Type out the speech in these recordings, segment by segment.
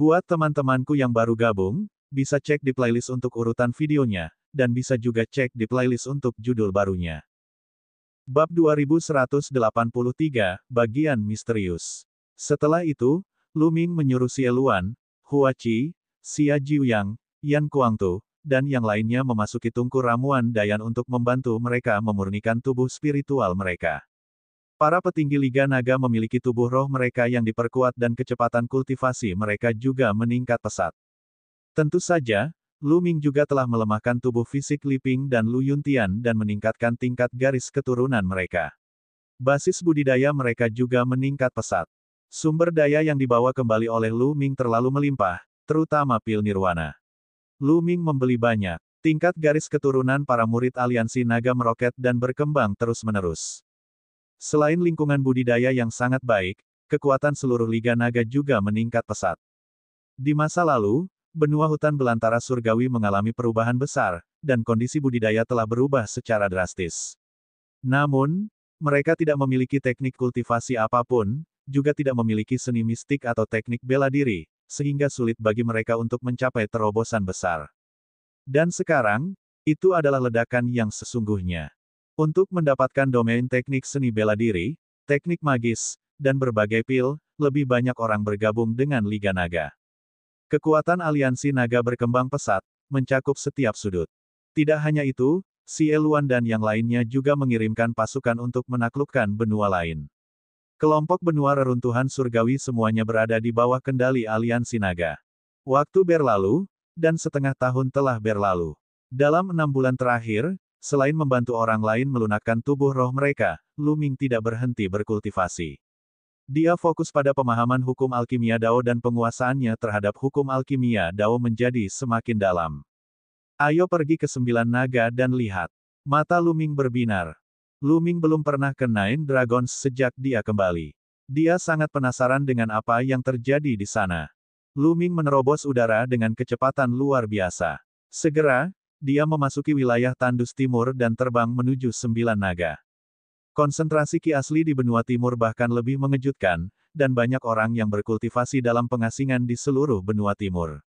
Buat teman-temanku yang baru gabung, bisa cek di playlist untuk urutan videonya, dan bisa juga cek di playlist untuk judul barunya. Bab 2183, Bagian Misterius. Setelah itu, Lu Ming menyuruh Xie Luan, Hua Qi, Xia Jiuyang, Yan Kuangtu, dan yang lainnya memasuki tungku ramuan Dayan untuk membantu mereka memurnikan tubuh spiritual mereka. Para petinggi Liga Naga memiliki tubuh roh mereka yang diperkuat dan kecepatan kultivasi mereka juga meningkat pesat. Tentu saja, Lu Ming juga telah melemahkan tubuh fisik Li Ping dan Lu Yuntian dan meningkatkan tingkat garis keturunan mereka. Basis budidaya mereka juga meningkat pesat. Sumber daya yang dibawa kembali oleh Lu Ming terlalu melimpah, terutama pil nirwana. Lu Ming membeli banyak. Tingkat garis keturunan para murid aliansi naga meroket dan berkembang terus-menerus. Selain lingkungan budidaya yang sangat baik, kekuatan seluruh Liga Naga juga meningkat pesat. Di masa lalu, benua hutan belantara surgawi mengalami perubahan besar, dan kondisi budidaya telah berubah secara drastis. Namun, mereka tidak memiliki teknik kultivasi apapun, juga tidak memiliki seni mistik atau teknik bela diri, sehingga sulit bagi mereka untuk mencapai terobosan besar. Dan sekarang, itu adalah ledakan yang sesungguhnya. Untuk mendapatkan domain teknik seni bela diri, teknik magis, dan berbagai pil, lebih banyak orang bergabung dengan Liga Naga. Kekuatan aliansi naga berkembang pesat, mencakup setiap sudut. Tidak hanya itu, Xie Luan dan yang lainnya juga mengirimkan pasukan untuk menaklukkan benua lain. Kelompok benua reruntuhan surgawi semuanya berada di bawah kendali aliansi naga. Waktu berlalu, dan setengah tahun telah berlalu. Dalam 6 bulan terakhir, selain membantu orang lain melunakkan tubuh roh mereka, Lu Ming tidak berhenti berkultivasi. Dia fokus pada pemahaman hukum alkimia Dao dan penguasaannya terhadap hukum alkimia Dao menjadi semakin dalam. Ayo pergi ke 9 naga dan lihat. Mata Lu Ming berbinar. Lu Ming belum pernah ke Nine Dragons sejak dia kembali. Dia sangat penasaran dengan apa yang terjadi di sana. Lu Ming menerobos udara dengan kecepatan luar biasa. Segera, dia memasuki wilayah tandus timur dan terbang menuju 9 naga. Konsentrasi ki asli di benua timur bahkan lebih mengejutkan, dan banyak orang yang berkultivasi dalam pengasingan di seluruh benua timur.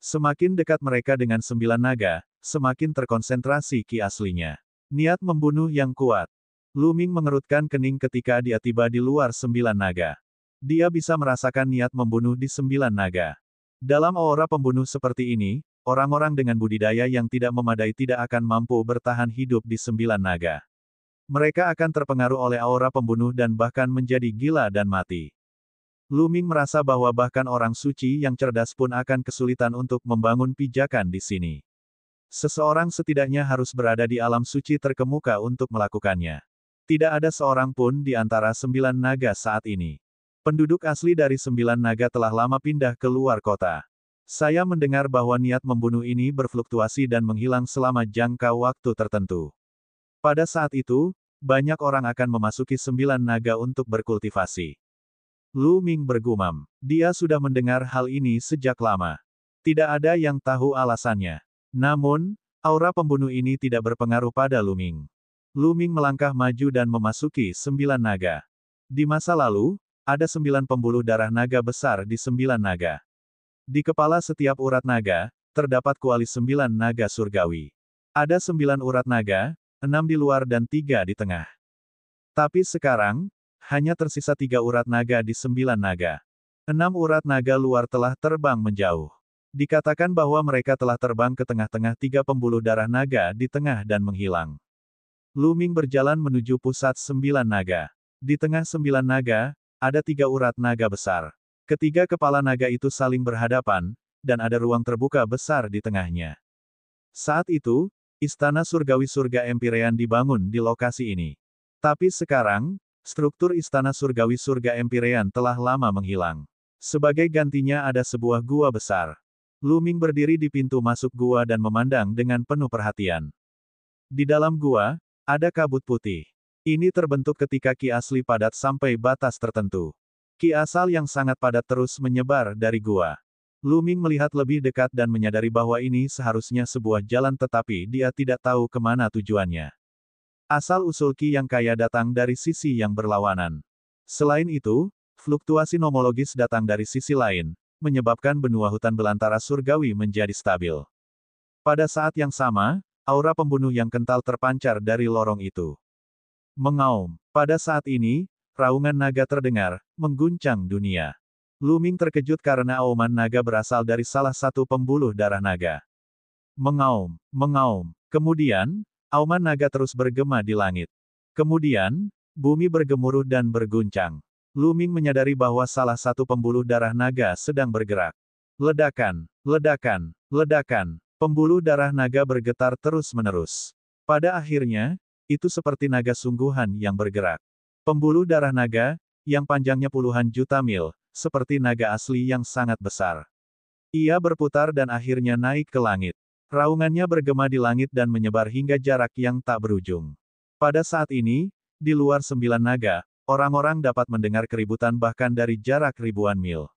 Semakin dekat mereka dengan 9 naga, semakin terkonsentrasi ki aslinya. Niat membunuh yang kuat. Lu Ming mengerutkan kening ketika dia tiba di luar 9 naga. Dia bisa merasakan niat membunuh di 9 naga. Dalam aura pembunuh seperti ini, orang-orang dengan budidaya yang tidak memadai tidak akan mampu bertahan hidup di 9 naga. Mereka akan terpengaruh oleh aura pembunuh dan bahkan menjadi gila dan mati. Lu Ming merasa bahwa bahkan orang suci yang cerdas pun akan kesulitan untuk membangun pijakan di sini. Seseorang setidaknya harus berada di alam suci terkemuka untuk melakukannya. Tidak ada seorang pun di antara 9 naga saat ini. Penduduk asli dari 9 naga telah lama pindah ke luar kota. Saya mendengar bahwa niat membunuh ini berfluktuasi dan menghilang selama jangka waktu tertentu. Pada saat itu, banyak orang akan memasuki 9 naga untuk berkultivasi. Lu Ming bergumam. Dia sudah mendengar hal ini sejak lama. Tidak ada yang tahu alasannya. Namun, aura pembunuh ini tidak berpengaruh pada Lu Ming. Lu Ming melangkah maju dan memasuki 9 naga. Di masa lalu, ada 9 pembuluh darah naga besar di 9 naga. Di kepala setiap urat naga, terdapat kuali 9 naga surgawi. Ada 9 urat naga, 6 di luar dan 3 di tengah. Tapi sekarang, hanya tersisa 3 urat naga di 9 naga. 6 urat naga luar telah terbang menjauh. Dikatakan bahwa mereka telah terbang ke tengah-tengah 3 pembuluh darah naga di tengah dan menghilang. Lu Ming berjalan menuju pusat 9 naga. Di tengah 9 naga, ada 3 urat naga besar. Ketiga kepala naga itu saling berhadapan, dan ada ruang terbuka besar di tengahnya. Saat itu, istana surgawi surga Empirean dibangun di lokasi ini. Tapi sekarang, struktur istana surgawi surga Empirean telah lama menghilang. Sebagai gantinya ada sebuah gua besar. Lu Ming berdiri di pintu masuk gua dan memandang dengan penuh perhatian. Di dalam gua, ada kabut putih. Ini terbentuk ketika ki asli padat sampai batas tertentu. Ki asal yang sangat padat terus menyebar dari gua. Lu Ming melihat lebih dekat dan menyadari bahwa ini seharusnya sebuah jalan tetapi dia tidak tahu kemana tujuannya. Asal-usul ki yang kaya datang dari sisi yang berlawanan. Selain itu, fluktuasi nomologis datang dari sisi lain, menyebabkan benua hutan belantara surgawi menjadi stabil. Pada saat yang sama, aura pembunuh yang kental terpancar dari lorong itu. Mengaum. Pada saat ini, raungan naga terdengar, mengguncang dunia. Lu Ming terkejut karena auman naga berasal dari salah satu pembuluh darah naga. Mengaum, mengaum. Kemudian, auman naga terus bergema di langit. Kemudian, bumi bergemuruh dan berguncang. Lu Ming menyadari bahwa salah satu pembuluh darah naga sedang bergerak. Ledakan, ledakan, ledakan. Pembuluh darah naga bergetar terus-menerus. Pada akhirnya, itu seperti naga sungguhan yang bergerak. Pembuluh darah naga, yang panjangnya puluhan juta mil, seperti naga asli yang sangat besar. Ia berputar dan akhirnya naik ke langit. Raungannya bergema di langit dan menyebar hingga jarak yang tak berujung. Pada saat ini, di luar 9 naga, orang-orang dapat mendengar keributan bahkan dari jarak ribuan mil.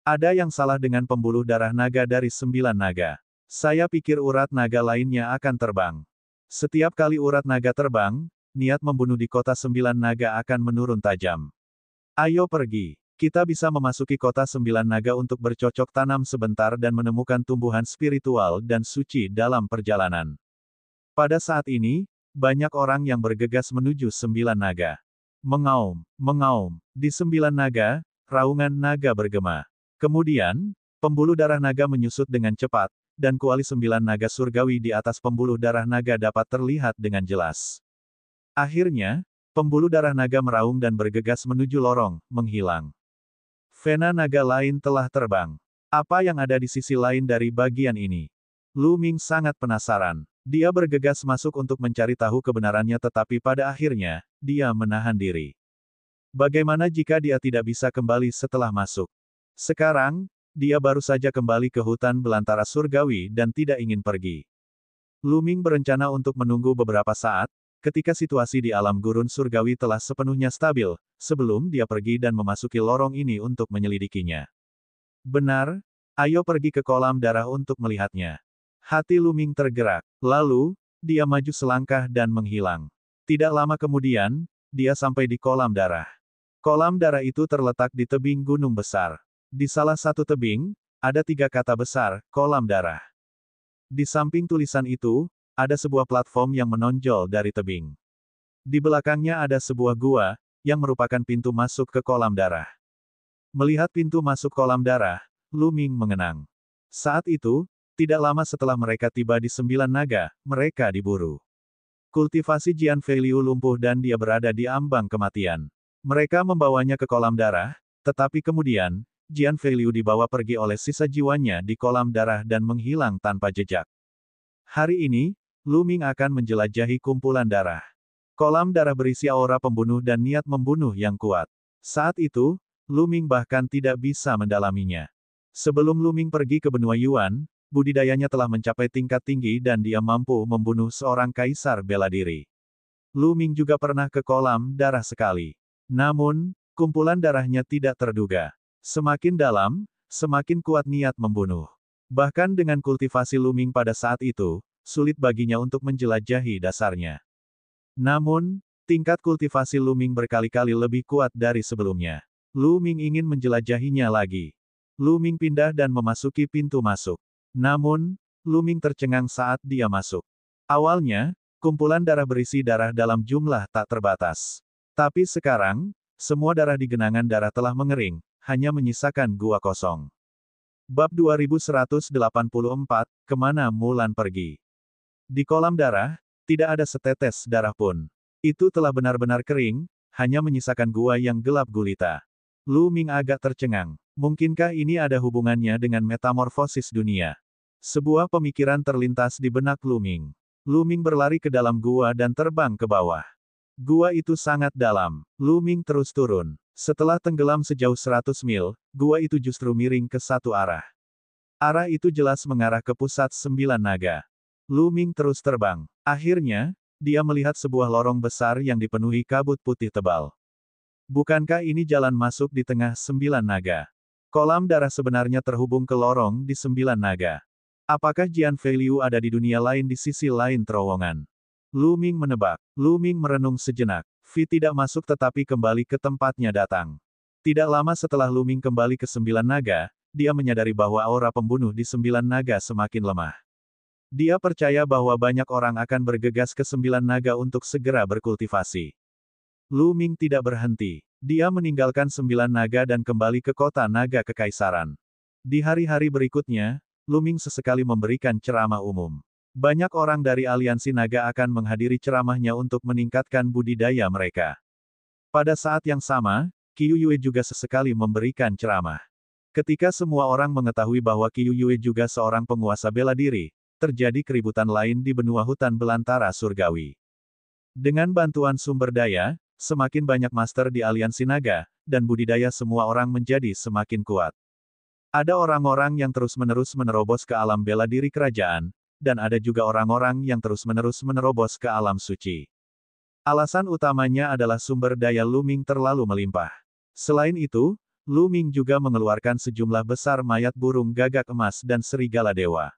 Ada yang salah dengan pembuluh darah naga dari 9 naga. Saya pikir urat naga lainnya akan terbang. Setiap kali urat naga terbang, niat membunuh di kota 9 naga akan menurun tajam. Ayo pergi. Kita bisa memasuki kota 9 naga untuk bercocok tanam sebentar dan menemukan tumbuhan spiritual dan suci dalam perjalanan. Pada saat ini, banyak orang yang bergegas menuju 9 naga. Mengaum, mengaum. Di 9 naga, raungan naga bergema. Kemudian, pembuluh darah naga menyusut dengan cepat, dan kuali 9 naga surgawi di atas pembuluh darah naga dapat terlihat dengan jelas. Akhirnya, pembuluh darah naga meraung dan bergegas menuju lorong, menghilang. Vena naga lain telah terbang. Apa yang ada di sisi lain dari bagian ini? Lu Ming sangat penasaran. Dia bergegas masuk untuk mencari tahu kebenarannya tetapi pada akhirnya, dia menahan diri. Bagaimana jika dia tidak bisa kembali setelah masuk? Sekarang, dia baru saja kembali ke hutan belantara surgawi dan tidak ingin pergi. Lu Ming berencana untuk menunggu beberapa saat, ketika situasi di alam gurun surgawi telah sepenuhnya stabil, sebelum dia pergi dan memasuki lorong ini untuk menyelidikinya. Benar, ayo pergi ke kolam darah untuk melihatnya. Hati Lu Ming tergerak. Lalu, dia maju selangkah dan menghilang. Tidak lama kemudian, dia sampai di kolam darah. Kolam darah itu terletak di tebing gunung besar. Di salah satu tebing, ada 3 kata besar, kolam darah. Di samping tulisan itu, ada sebuah platform yang menonjol dari tebing. Di belakangnya ada sebuah gua, yang merupakan pintu masuk ke kolam darah. Melihat pintu masuk kolam darah, Lu Ming mengenang. Saat itu, tidak lama setelah mereka tiba di 9 naga, mereka diburu. Kultivasi Jian Feiliu lumpuh dan dia berada di ambang kematian. Mereka membawanya ke kolam darah, tetapi kemudian, Jian Feiliu dibawa pergi oleh sisa jiwanya di kolam darah dan menghilang tanpa jejak. Hari ini, Lu Ming akan menjelajahi kumpulan darah. Kolam darah berisi aura pembunuh dan niat membunuh yang kuat. Saat itu, Lu Ming bahkan tidak bisa mendalaminya. Sebelum Lu Ming pergi ke benua Yuan, budidayanya telah mencapai tingkat tinggi dan dia mampu membunuh seorang kaisar bela diri. Lu Ming juga pernah ke kolam darah sekali. Namun, kumpulan darahnya tidak terduga. Semakin dalam, semakin kuat niat membunuh. Bahkan dengan kultivasi Lu Ming pada saat itu, sulit baginya untuk menjelajahi dasarnya. Namun, tingkat kultivasi Lu Ming berkali-kali lebih kuat dari sebelumnya. Lu Ming ingin menjelajahinya lagi. Lu Ming pindah dan memasuki pintu masuk. Namun, Lu Ming tercengang saat dia masuk. Awalnya, kumpulan darah berisi darah dalam jumlah tak terbatas. Tapi sekarang, semua darah di genangan darah telah mengering, hanya menyisakan gua kosong. Bab 2184, Kemana Mulan Pergi? Di kolam darah, tidak ada setetes darah pun. Itu telah benar-benar kering, hanya menyisakan gua yang gelap gulita. Lu Ming agak tercengang. Mungkinkah ini ada hubungannya dengan metamorfosis dunia? Sebuah pemikiran terlintas di benak Lu Ming. Lu Ming berlari ke dalam gua dan terbang ke bawah. Gua itu sangat dalam. Lu Ming terus turun. Setelah tenggelam sejauh 100 mil, gua itu justru miring ke satu arah. Arah itu jelas mengarah ke pusat 9 naga. Lu Ming terus terbang. Akhirnya, dia melihat sebuah lorong besar yang dipenuhi kabut putih tebal. Bukankah ini jalan masuk di tengah 9 naga? Kolam darah sebenarnya terhubung ke lorong di 9 naga. Apakah Jian Feiliu ada di dunia lain di sisi lain terowongan? Lu Ming menebak. Lu Ming merenung sejenak. Vi tidak masuk tetapi kembali ke tempatnya datang. Tidak lama setelah Lu Ming kembali ke 9 naga, dia menyadari bahwa aura pembunuh di 9 naga semakin lemah. Dia percaya bahwa banyak orang akan bergegas ke 9 naga untuk segera berkultivasi. Lu Ming tidak berhenti. Dia meninggalkan 9 naga dan kembali ke kota naga kekaisaran. Di hari-hari berikutnya, Lu Ming sesekali memberikan ceramah umum. Banyak orang dari aliansi naga akan menghadiri ceramahnya untuk meningkatkan budidaya mereka. Pada saat yang sama, Qiu Yue juga sesekali memberikan ceramah. Ketika semua orang mengetahui bahwa Qiu Yue juga seorang penguasa bela diri, terjadi keributan lain di benua hutan belantara surgawi. Dengan bantuan sumber daya, semakin banyak master di aliansi naga, dan budidaya semua orang menjadi semakin kuat. Ada orang-orang yang terus-menerus menerobos ke alam bela diri kerajaan, dan ada juga orang-orang yang terus-menerus menerobos ke alam suci. Alasan utamanya adalah sumber daya Lu Ming terlalu melimpah. Selain itu, Lu Ming juga mengeluarkan sejumlah besar mayat burung gagak emas dan serigala dewa.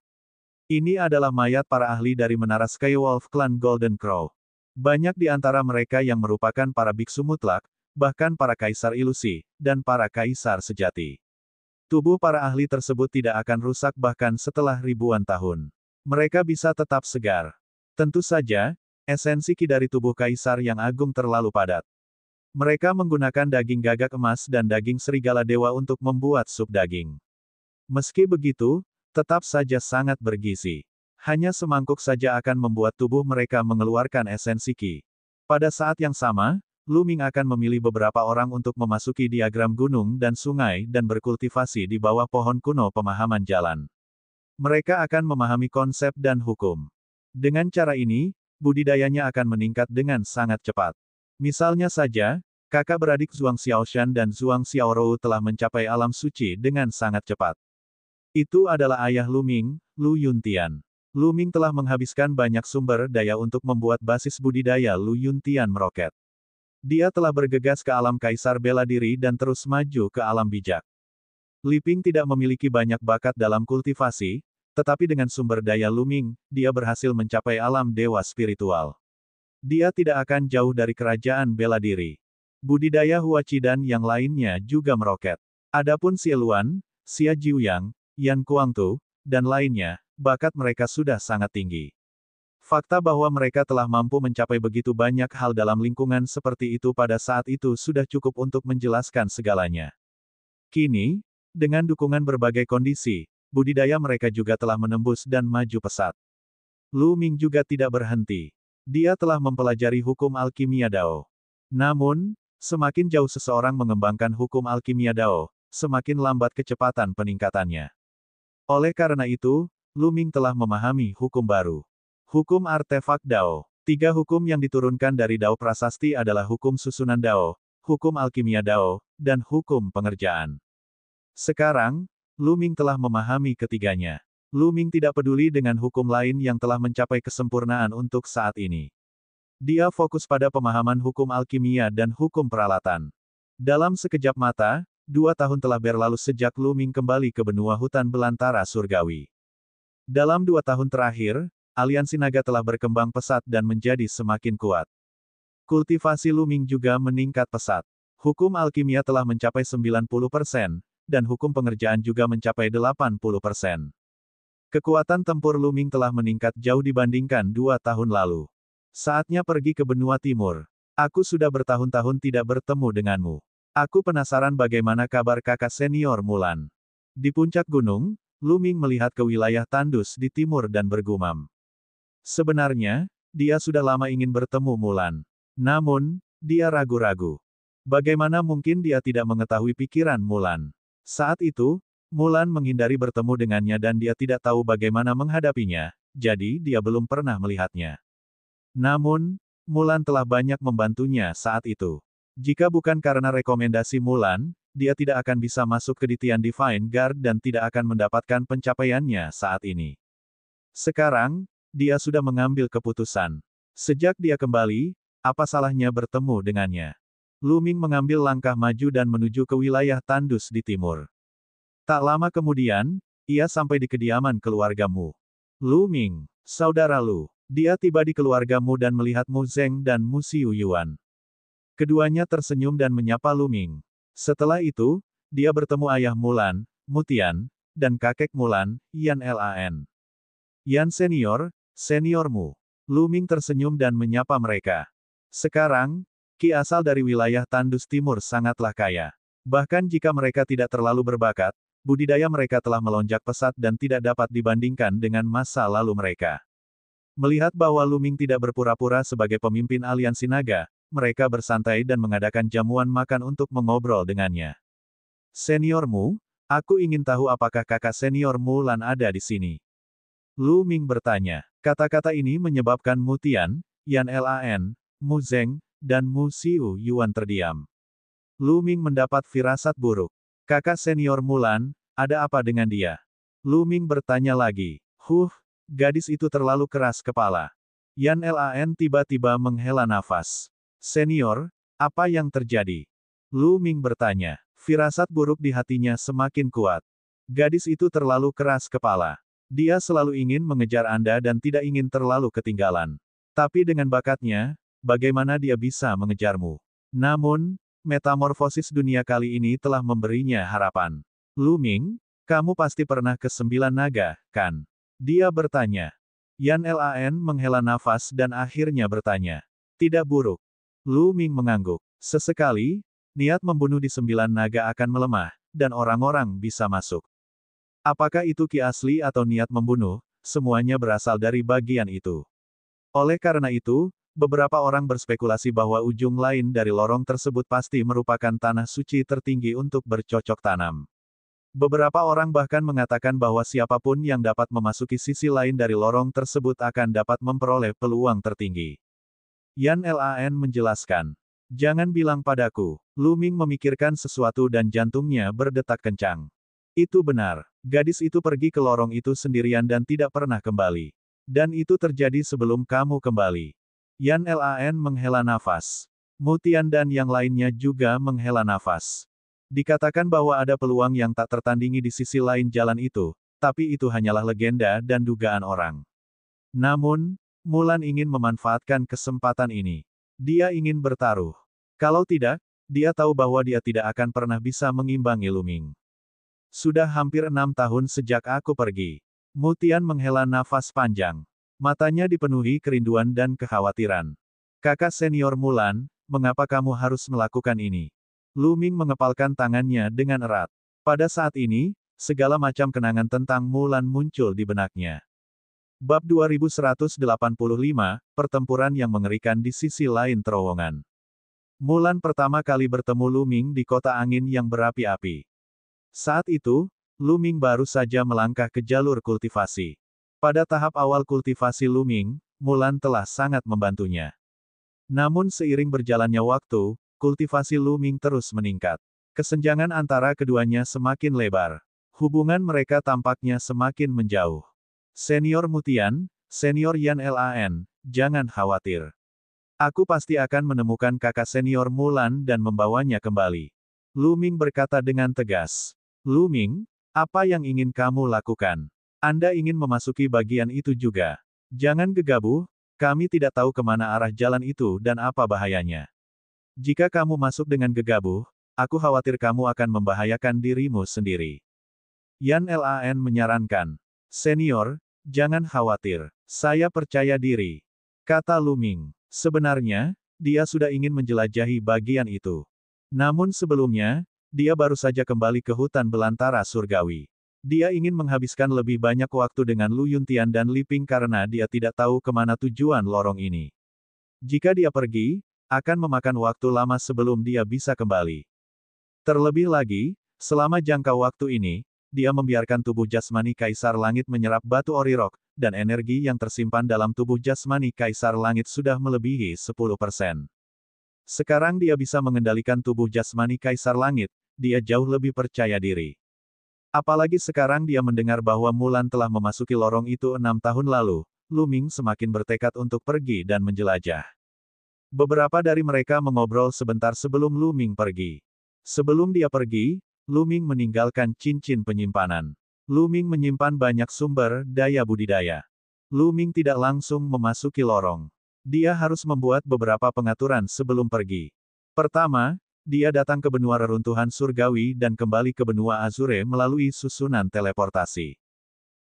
Ini adalah mayat para ahli dari menara Skywolf klan Golden Crow. Banyak di antara mereka yang merupakan para biksu mutlak, bahkan para kaisar ilusi, dan para kaisar sejati. Tubuh para ahli tersebut tidak akan rusak bahkan setelah ribuan tahun. Mereka bisa tetap segar. Tentu saja, esensi ki dari tubuh kaisar yang agung terlalu padat. Mereka menggunakan daging gagak emas dan daging serigala dewa untuk membuat sup daging. Meski begitu, tetap saja sangat bergizi. Hanya semangkuk saja akan membuat tubuh mereka mengeluarkan esensi ki. Pada saat yang sama, Lu Ming akan memilih beberapa orang untuk memasuki diagram gunung dan sungai dan berkultivasi di bawah pohon kuno pemahaman jalan. Mereka akan memahami konsep dan hukum. Dengan cara ini, budidayanya akan meningkat dengan sangat cepat. Misalnya saja, kakak beradik Zhuang Xiaoshan dan Zhuang Xiaorou telah mencapai alam suci dengan sangat cepat. Itu adalah ayah Lu Ming, Lu Yuntian. Lu Ming telah menghabiskan banyak sumber daya untuk membuat basis budidaya Lu Yuntian meroket. Dia telah bergegas ke alam kaisar bela diri dan terus maju ke alam bijak. Li Ping tidak memiliki banyak bakat dalam kultivasi, tetapi dengan sumber daya Lu Ming, dia berhasil mencapai alam dewa spiritual. Dia tidak akan jauh dari kerajaan bela diri. Budidaya Huachi dan yang lainnya juga meroket. Adapun Xie Luan, Xia Jiuyang, Yan Kuangtu, dan lainnya, bakat mereka sudah sangat tinggi. Fakta bahwa mereka telah mampu mencapai begitu banyak hal dalam lingkungan seperti itu pada saat itu sudah cukup untuk menjelaskan segalanya. Kini, dengan dukungan berbagai kondisi, budidaya mereka juga telah menembus dan maju pesat. Lu Ming juga tidak berhenti. Dia telah mempelajari hukum alkimia Dao. Namun, semakin jauh seseorang mengembangkan hukum alkimia Dao, semakin lambat kecepatan peningkatannya. Oleh karena itu, Lu Ming telah memahami hukum baru. Hukum artefak Dao. 3 hukum yang diturunkan dari Dao Prasasti adalah hukum susunan Dao, hukum alkimia Dao, dan hukum pengerjaan. Sekarang, Lu Ming telah memahami ketiganya. Lu Ming tidak peduli dengan hukum lain yang telah mencapai kesempurnaan untuk saat ini. Dia fokus pada pemahaman hukum alkimia dan hukum peralatan. Dalam sekejap mata, 2 tahun telah berlalu sejak Lu Ming kembali ke benua hutan belantara surgawi. Dalam 2 tahun terakhir, aliansi naga telah berkembang pesat dan menjadi semakin kuat. Kultivasi Lu Ming juga meningkat pesat. Hukum alkimia telah mencapai 90%, dan hukum pengerjaan juga mencapai 80%. Kekuatan tempur Lu Ming telah meningkat jauh dibandingkan 2 tahun lalu. Saatnya pergi ke benua timur. Aku sudah bertahun-tahun tidak bertemu denganmu. Aku penasaran bagaimana kabar kakak senior Mulan. Di puncak gunung, Lu Ming melihat ke wilayah tandus di timur dan bergumam. Sebenarnya, dia sudah lama ingin bertemu Mulan. Namun, dia ragu-ragu. Bagaimana mungkin dia tidak mengetahui pikiran Mulan? Saat itu, Mulan menghindari bertemu dengannya dan dia tidak tahu bagaimana menghadapinya, jadi dia belum pernah melihatnya. Namun, Mulan telah banyak membantunya saat itu. Jika bukan karena rekomendasi Mulan, dia tidak akan bisa masuk ke Dithian Divine Guard dan tidak akan mendapatkan pencapaiannya saat ini. Sekarang, dia sudah mengambil keputusan. Sejak dia kembali, apa salahnya bertemu dengannya? Lu Ming mengambil langkah maju dan menuju ke wilayah tandus di timur. Tak lama kemudian, ia sampai di kediaman keluarga Mu. Lu Ming, saudara Lu. Dia tiba di keluarga Mu dan melihat Mu Zeng dan Mu Xiu Yuan. Keduanya tersenyum dan menyapa Lu Ming. Setelah itu, dia bertemu ayah Mulan, Mutian, dan kakek Mulan, Yan Lan. Yan senior, seniormu. Lu Ming tersenyum dan menyapa mereka. Sekarang, Ki asal dari wilayah Tandus Timur sangatlah kaya. Bahkan jika mereka tidak terlalu berbakat, budidaya mereka telah melonjak pesat dan tidak dapat dibandingkan dengan masa lalu mereka. Melihat bahwa Lu Ming tidak berpura-pura sebagai pemimpin aliansi naga, mereka bersantai dan mengadakan jamuan makan untuk mengobrol dengannya. Seniormu, aku ingin tahu apakah kakak senior Mulan ada di sini. Lu Ming bertanya. Kata-kata ini menyebabkan Mutian, Yan Lan, Mu Zeng, dan Mu Xiu Yuan terdiam. Lu Ming mendapat firasat buruk. Kakak senior Mulan, ada apa dengan dia? Lu Ming bertanya lagi. Gadis itu terlalu keras kepala. Yan Lan tiba-tiba menghela nafas. Senior, apa yang terjadi? Lu Ming bertanya. Firasat buruk di hatinya semakin kuat. Gadis itu terlalu keras kepala. Dia selalu ingin mengejar Anda dan tidak ingin terlalu ketinggalan. Tapi dengan bakatnya, bagaimana dia bisa mengejarmu? Namun, metamorfosis dunia kali ini telah memberinya harapan. Lu Ming, kamu pasti pernah ke 9 naga, kan? Dia bertanya. Yan Lan menghela nafas dan akhirnya bertanya. Tidak buruk. Lu Ming mengangguk. Sesekali, niat membunuh di 9 naga akan melemah, dan orang-orang bisa masuk. Apakah itu ki asli atau niat membunuh, semuanya berasal dari bagian itu. Oleh karena itu, beberapa orang berspekulasi bahwa ujung lain dari lorong tersebut pasti merupakan tanah suci tertinggi untuk bercocok tanam. Beberapa orang bahkan mengatakan bahwa siapapun yang dapat memasuki sisi lain dari lorong tersebut akan dapat memperoleh peluang tertinggi. Yan Lan menjelaskan. Jangan bilang padaku. Lu Ming memikirkan sesuatu dan jantungnya berdetak kencang. Itu benar. Gadis itu pergi ke lorong itu sendirian dan tidak pernah kembali. Dan itu terjadi sebelum kamu kembali. Yan Lan menghela nafas. Mutian dan yang lainnya juga menghela nafas. Dikatakan bahwa ada peluang yang tak tertandingi di sisi lain jalan itu, tapi itu hanyalah legenda dan dugaan orang. Namun, Mulan ingin memanfaatkan kesempatan ini. Dia ingin bertaruh. Kalau tidak, dia tahu bahwa dia tidak akan pernah bisa mengimbangi Lu Ming. Sudah hampir 6 tahun sejak aku pergi. Mutian menghela nafas panjang. Matanya dipenuhi kerinduan dan kekhawatiran. Kakak senior Mulan, mengapa kamu harus melakukan ini? Lu Ming mengepalkan tangannya dengan erat. Pada saat ini, segala macam kenangan tentang Mulan muncul di benaknya. Bab 2185, Pertempuran yang mengerikan di sisi lain terowongan. Mulan pertama kali bertemu Lu Ming di kota angin yang berapi-api. Saat itu, Lu Ming baru saja melangkah ke jalur kultivasi. Pada tahap awal kultivasi Lu Ming, Mulan telah sangat membantunya. Namun seiring berjalannya waktu, kultivasi Lu Ming terus meningkat. Kesenjangan antara keduanya semakin lebar. Hubungan mereka tampaknya semakin menjauh. Senior Mutian, senior Yan Lan, jangan khawatir. Aku pasti akan menemukan kakak senior Mulan dan membawanya kembali. Lu Ming berkata dengan tegas. Lu Ming, apa yang ingin kamu lakukan? Anda ingin memasuki bagian itu juga. Jangan gegabah, kami tidak tahu kemana arah jalan itu dan apa bahayanya. Jika kamu masuk dengan gegabah, aku khawatir kamu akan membahayakan dirimu sendiri. Yan Lan menyarankan. Senior, jangan khawatir. Saya percaya diri. Kata Lu Ming. Sebenarnya, dia sudah ingin menjelajahi bagian itu. Namun sebelumnya, dia baru saja kembali ke hutan belantara surgawi. Dia ingin menghabiskan lebih banyak waktu dengan Lu Yuntian dan Li Ping karena dia tidak tahu kemana tujuan lorong ini. Jika dia pergi, akan memakan waktu lama sebelum dia bisa kembali. Terlebih lagi, selama jangka waktu ini, dia membiarkan tubuh jasmani Kaisar Langit menyerap batu Orirok, dan energi yang tersimpan dalam tubuh jasmani Kaisar Langit sudah melebihi 10%. Sekarang dia bisa mengendalikan tubuh jasmani Kaisar Langit, dia jauh lebih percaya diri. Apalagi sekarang dia mendengar bahwa Mulan telah memasuki lorong itu 6 tahun lalu, Lu Ming semakin bertekad untuk pergi dan menjelajah. Beberapa dari mereka mengobrol sebentar sebelum Lu Ming pergi. Sebelum dia pergi, Lu Ming meninggalkan cincin penyimpanan. Lu Ming menyimpan banyak sumber daya budidaya. Lu Ming tidak langsung memasuki lorong. Dia harus membuat beberapa pengaturan sebelum pergi. Pertama, dia datang ke benua reruntuhan surgawi dan kembali ke benua Azure melalui susunan teleportasi.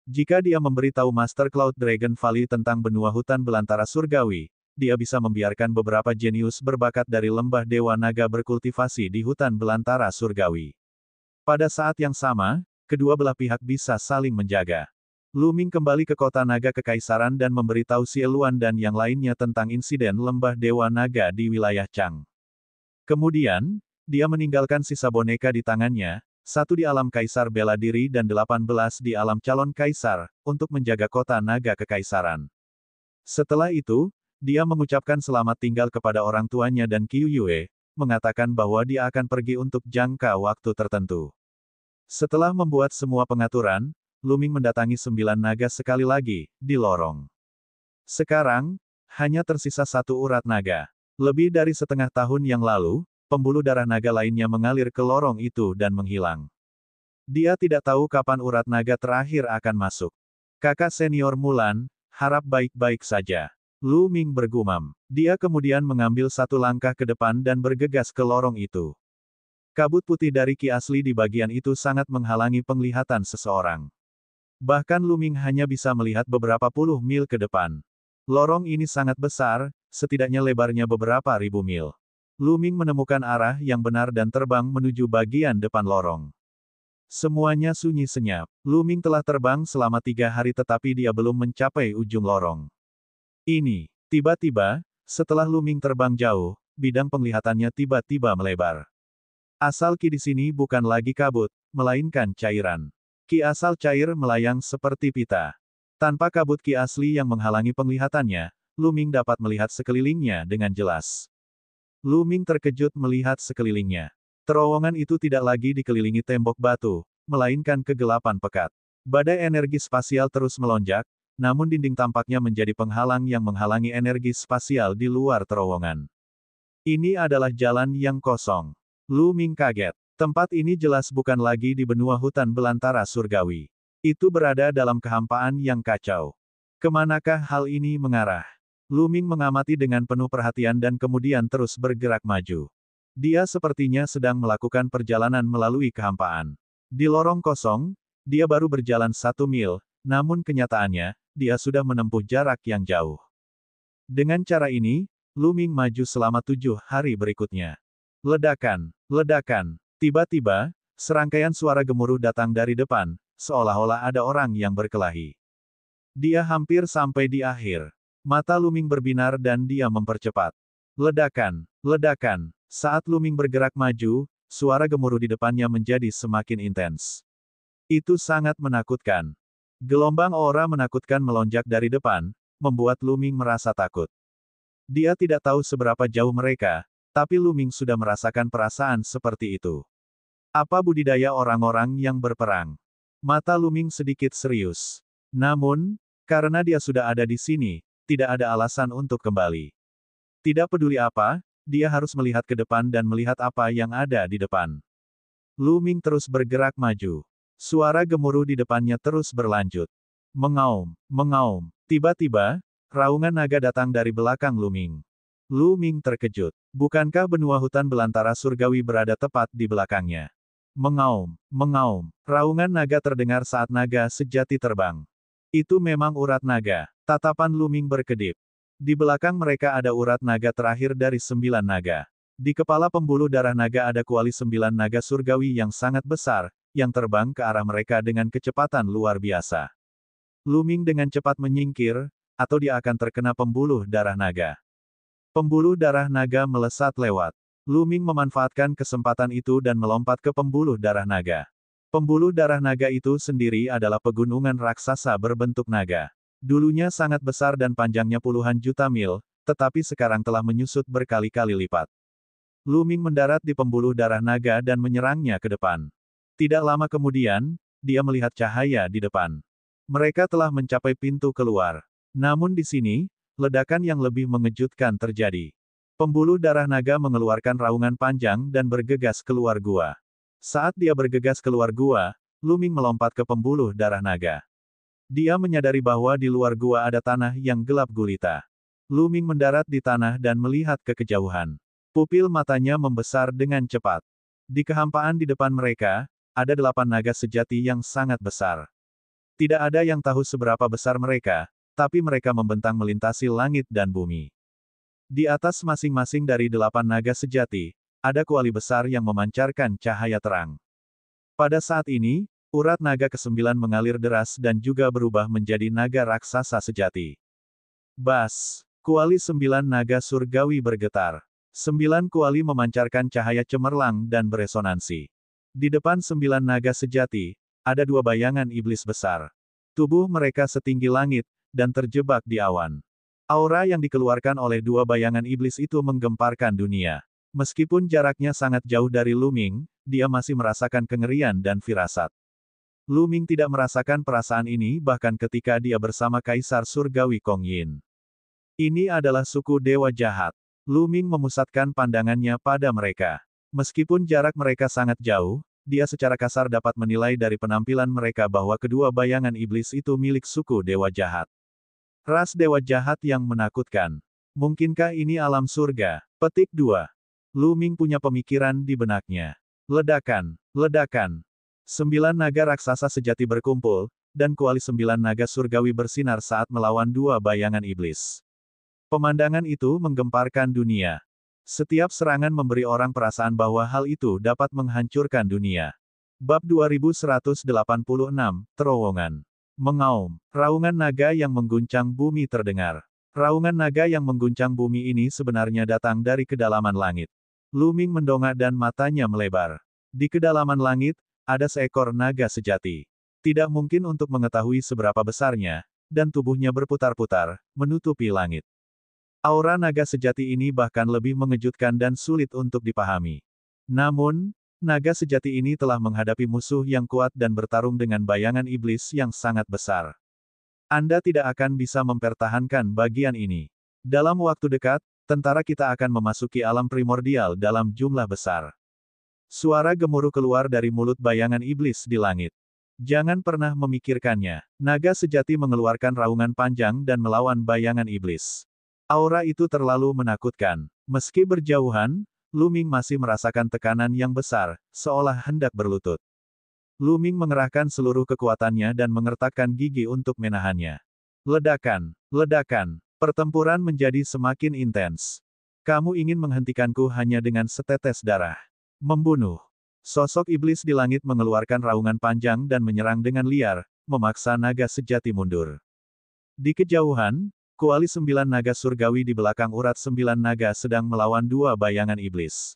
Jika dia memberitahu Master Cloud Dragon Valley tentang benua hutan belantara surgawi, dia bisa membiarkan beberapa jenius berbakat dari lembah Dewa Naga berkultivasi di hutan belantara surgawi. Pada saat yang sama, kedua belah pihak bisa saling menjaga. Lu Ming kembali ke kota naga kekaisaran dan memberitahu Xie Luan dan yang lainnya tentang insiden lembah Dewa Naga di wilayah Chang. Kemudian, dia meninggalkan sisa boneka di tangannya, 1 di alam kaisar bela diri dan 18 di alam calon kaisar, untuk menjaga kota naga kekaisaran. Setelah itu, dia mengucapkan selamat tinggal kepada orang tuanya dan Qiu Yue, mengatakan bahwa dia akan pergi untuk jangka waktu tertentu. Setelah membuat semua pengaturan, Lu Ming mendatangi 9 naga sekali lagi, di lorong. Sekarang, hanya tersisa 1 urat naga. Lebih dari setengah tahun yang lalu, pembuluh darah naga lainnya mengalir ke lorong itu dan menghilang. Dia tidak tahu kapan urat naga terakhir akan masuk. Kakak senior Mulan, harap baik-baik saja. Lu Ming bergumam. Dia kemudian mengambil 1 langkah ke depan dan bergegas ke lorong itu. Kabut putih dari Ki asli di bagian itu sangat menghalangi penglihatan seseorang. Bahkan Lu Ming hanya bisa melihat beberapa puluh mil ke depan. Lorong ini sangat besar, setidaknya lebarnya beberapa ribu mil. Lu Ming menemukan arah yang benar dan terbang menuju bagian depan lorong. Semuanya sunyi senyap. Lu Ming telah terbang selama 3 hari tetapi dia belum mencapai ujung lorong. Tiba-tiba, setelah Lu Ming terbang jauh, bidang penglihatannya tiba-tiba melebar. Asal Ki di sini bukan lagi kabut, melainkan cairan. Ki asal cair melayang seperti pita. Tanpa kabut Ki asli yang menghalangi penglihatannya, Lu Ming dapat melihat sekelilingnya dengan jelas. Lu Ming terkejut melihat sekelilingnya. Terowongan itu tidak lagi dikelilingi tembok batu, melainkan kegelapan pekat. Badai energi spasial terus melonjak, namun dinding tampaknya menjadi penghalang yang menghalangi energi spasial di luar terowongan. Ini adalah jalan yang kosong. Lu Ming kaget. Tempat ini jelas bukan lagi di benua hutan belantara surgawi. Itu berada dalam kehampaan yang kacau. Kemanakah hal ini mengarah? Lu Ming mengamati dengan penuh perhatian dan kemudian terus bergerak maju. Dia sepertinya sedang melakukan perjalanan melalui kehampaan. Di lorong kosong, dia baru berjalan 1 mil, namun kenyataannya, dia sudah menempuh jarak yang jauh. Dengan cara ini, Lu Ming maju selama 7 hari berikutnya. Ledakan, ledakan. Tiba-tiba, serangkaian suara gemuruh datang dari depan, seolah-olah ada orang yang berkelahi. Dia hampir sampai di akhir. Mata Lu Ming berbinar dan dia mempercepat. Ledakan, ledakan. Saat Lu Ming bergerak maju, suara gemuruh di depannya menjadi semakin intens. Itu sangat menakutkan. Gelombang aura menakutkan melonjak dari depan, membuat Lu Ming merasa takut. Dia tidak tahu seberapa jauh mereka, tapi Lu Ming sudah merasakan perasaan seperti itu. Apa budidaya orang-orang yang berperang? Mata Lu Ming sedikit serius. Namun, karena dia sudah ada di sini, tidak ada alasan untuk kembali. Tidak peduli apa, dia harus melihat ke depan dan melihat apa yang ada di depan. Lu Ming terus bergerak maju. Suara gemuruh di depannya terus berlanjut. Mengaum, mengaum. Tiba-tiba, raungan naga datang dari belakang Lu Ming. Lu Ming terkejut. Bukankah benua hutan belantara surgawi berada tepat di belakangnya? Mengaum, mengaum. Raungan naga terdengar saat naga sejati terbang. Itu memang urat naga. Tatapan Lu Ming berkedip. Di belakang mereka ada urat naga terakhir dari 9 naga. Di kepala pembuluh darah naga ada kuali 9 naga surgawi yang sangat besar, yang terbang ke arah mereka dengan kecepatan luar biasa. Lu Ming dengan cepat menyingkir, atau dia akan terkena pembuluh darah naga. Pembuluh darah naga melesat lewat. Lu Ming memanfaatkan kesempatan itu dan melompat ke pembuluh darah naga. Pembuluh darah naga itu sendiri adalah pegunungan raksasa berbentuk naga. Dulunya sangat besar dan panjangnya puluhan juta mil, tetapi sekarang telah menyusut berkali-kali lipat. Lu Ming mendarat di pembuluh darah naga dan menyerangnya ke depan. Tidak lama kemudian, dia melihat cahaya di depan. Mereka telah mencapai pintu keluar. Namun di sini, ledakan yang lebih mengejutkan terjadi. Pembuluh darah naga mengeluarkan raungan panjang dan bergegas keluar gua. Saat dia bergegas keluar gua, Lu Ming melompat ke pembuluh darah naga. Dia menyadari bahwa di luar gua ada tanah yang gelap gulita. Lu Ming mendarat di tanah dan melihat ke kejauhan. Pupil matanya membesar dengan cepat. Di kehampaan di depan mereka, ada 8 naga sejati yang sangat besar. Tidak ada yang tahu seberapa besar mereka, tapi mereka membentang melintasi langit dan bumi. Di atas masing-masing dari 8 naga sejati, ada kuali besar yang memancarkan cahaya terang. Pada saat ini, urat naga ke-9 mengalir deras dan juga berubah menjadi naga raksasa sejati. Bas! Kuali 9 naga surgawi bergetar. 9 kuali memancarkan cahaya cemerlang dan beresonansi. Di depan 9 naga sejati, ada 2 bayangan iblis besar. Tubuh mereka setinggi langit, dan terjebak di awan. Aura yang dikeluarkan oleh 2 bayangan iblis itu menggemparkan dunia. Meskipun jaraknya sangat jauh dari Lu Ming, dia masih merasakan kengerian dan firasat. Lu Ming tidak merasakan perasaan ini bahkan ketika dia bersama Kaisar Surgawi Kong Yin. Ini adalah suku Dewa Jahat. Lu Ming memusatkan pandangannya pada mereka. Meskipun jarak mereka sangat jauh, dia secara kasar dapat menilai dari penampilan mereka bahwa kedua bayangan iblis itu milik suku Dewa Jahat. Ras Dewa Jahat yang menakutkan. Mungkinkah ini alam surga? Petik 2. Lu Ming punya pemikiran di benaknya. Ledakan, ledakan. 9 naga raksasa sejati berkumpul, dan kuali 9 naga surgawi bersinar saat melawan 2 bayangan iblis. Pemandangan itu menggemparkan dunia. Setiap serangan memberi orang perasaan bahwa hal itu dapat menghancurkan dunia. Bab 2186, Terowongan. Mengaum. Raungan naga yang mengguncang bumi terdengar. Raungan naga yang mengguncang bumi ini sebenarnya datang dari kedalaman langit. Lu Ming mendongak dan matanya melebar. Di kedalaman langit, ada seekor naga sejati. Tidak mungkin untuk mengetahui seberapa besarnya, dan tubuhnya berputar-putar, menutupi langit. Aura naga sejati ini bahkan lebih mengejutkan dan sulit untuk dipahami. Namun, naga sejati ini telah menghadapi musuh yang kuat dan bertarung dengan bayangan iblis yang sangat besar. Anda tidak akan bisa mempertahankan bagian ini. Dalam waktu dekat, tentara kita akan memasuki alam primordial dalam jumlah besar. Suara gemuruh keluar dari mulut bayangan iblis di langit. Jangan pernah memikirkannya. Naga sejati mengeluarkan raungan panjang dan melawan bayangan iblis. Aura itu terlalu menakutkan. Meski berjauhan, Lu Ming masih merasakan tekanan yang besar, seolah hendak berlutut. Lu Ming mengerahkan seluruh kekuatannya dan mengertakkan gigi untuk menahannya. Ledakan, ledakan. Pertempuran menjadi semakin intens. Kamu ingin menghentikanku hanya dengan setetes darah. Membunuh. Sosok iblis di langit mengeluarkan raungan panjang dan menyerang dengan liar, memaksa naga sejati mundur. Di kejauhan, kuali 9 naga surgawi di belakang urat 9 naga sedang melawan 2 bayangan iblis.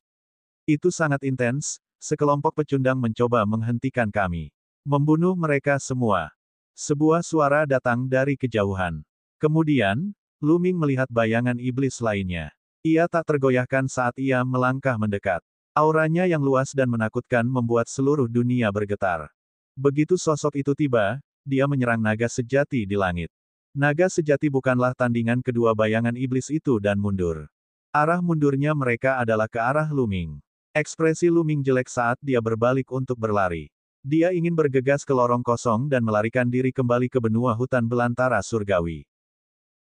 Itu sangat intens, sekelompok pecundang mencoba menghentikan kami. Membunuh mereka semua. Sebuah suara datang dari kejauhan. Kemudian, Lu Ming melihat bayangan iblis lainnya. Ia tak tergoyahkan saat ia melangkah mendekat. Auranya yang luas dan menakutkan membuat seluruh dunia bergetar. Begitu sosok itu tiba, dia menyerang naga sejati di langit. Naga sejati bukanlah tandingan kedua bayangan iblis itu dan mundur. Arah mundurnya mereka adalah ke arah Lu Ming. Ekspresi Lu Ming jelek saat dia berbalik untuk berlari. Dia ingin bergegas ke lorong kosong dan melarikan diri kembali ke benua hutan belantara surgawi.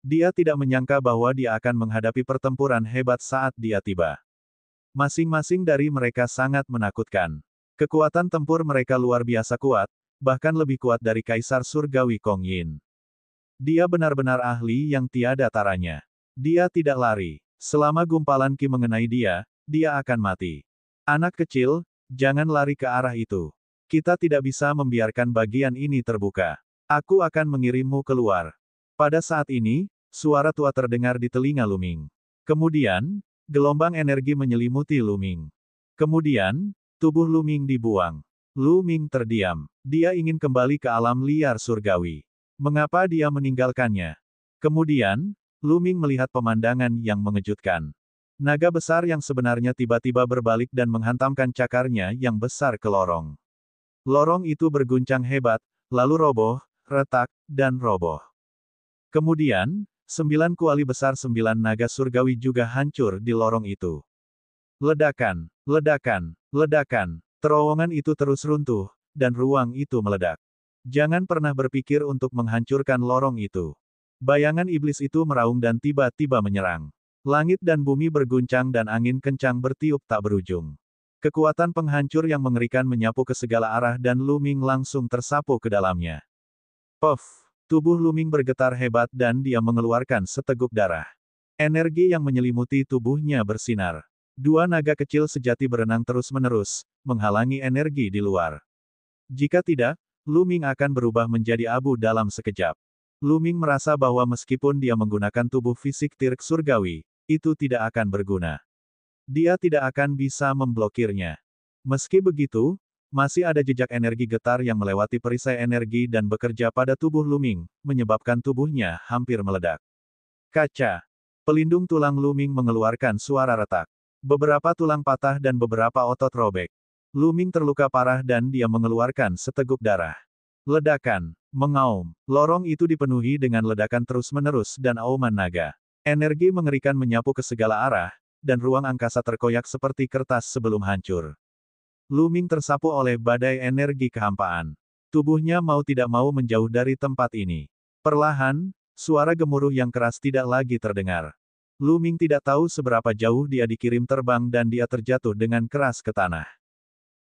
Dia tidak menyangka bahwa dia akan menghadapi pertempuran hebat saat dia tiba. Masing-masing dari mereka sangat menakutkan. Kekuatan tempur mereka luar biasa kuat, bahkan lebih kuat dari Kaisar Surgawi Kong Yin. Dia benar-benar ahli yang tiada taranya. Dia tidak lari. Selama gumpalan Qi mengenai dia, dia akan mati. Anak kecil, jangan lari ke arah itu. Kita tidak bisa membiarkan bagian ini terbuka. Aku akan mengirimmu keluar. Pada saat ini, suara tua terdengar di telinga Lu Ming. Kemudian, gelombang energi menyelimuti Lu Ming. Kemudian, tubuh Lu Ming dibuang. Lu Ming terdiam. Dia ingin kembali ke alam liar surgawi. Mengapa dia meninggalkannya? Kemudian, Lu Ming melihat pemandangan yang mengejutkan. Naga besar yang sebenarnya tiba-tiba berbalik dan menghantamkan cakarnya yang besar ke lorong. Lorong itu berguncang hebat, lalu roboh, retak, dan roboh. Kemudian, 9 kuali besar 9 naga surgawi juga hancur di lorong itu. Ledakan, ledakan, ledakan. Terowongan itu terus runtuh, dan ruang itu meledak. Jangan pernah berpikir untuk menghancurkan lorong itu. Bayangan iblis itu meraung dan tiba-tiba menyerang. Langit dan bumi berguncang dan angin kencang bertiup tak berujung. Kekuatan penghancur yang mengerikan menyapu ke segala arah dan Lu Ming langsung tersapu ke dalamnya. Puff! Tubuh Lu Ming bergetar hebat dan dia mengeluarkan seteguk darah. Energi yang menyelimuti tubuhnya bersinar. Dua naga kecil sejati berenang terus-menerus, menghalangi energi di luar. Jika tidak, Lu Ming akan berubah menjadi abu dalam sekejap. Lu Ming merasa bahwa meskipun dia menggunakan tubuh fisik Tirk Surgawi, itu tidak akan berguna. Dia tidak akan bisa memblokirnya. Meski begitu, masih ada jejak energi getar yang melewati perisai energi dan bekerja pada tubuh Lu Ming, menyebabkan tubuhnya hampir meledak. Kaca. Pelindung tulang Lu Ming mengeluarkan suara retak. Beberapa tulang patah dan beberapa otot robek. Lu Ming terluka parah dan dia mengeluarkan seteguk darah. Ledakan. Mengaum. Lorong itu dipenuhi dengan ledakan terus-menerus dan auman naga. Energi mengerikan menyapu ke segala arah, dan ruang angkasa terkoyak seperti kertas sebelum hancur. Lu Ming tersapu oleh badai energi kehampaan. Tubuhnya mau tidak mau menjauh dari tempat ini. Perlahan, suara gemuruh yang keras tidak lagi terdengar. Lu Ming tidak tahu seberapa jauh dia dikirim terbang dan dia terjatuh dengan keras ke tanah.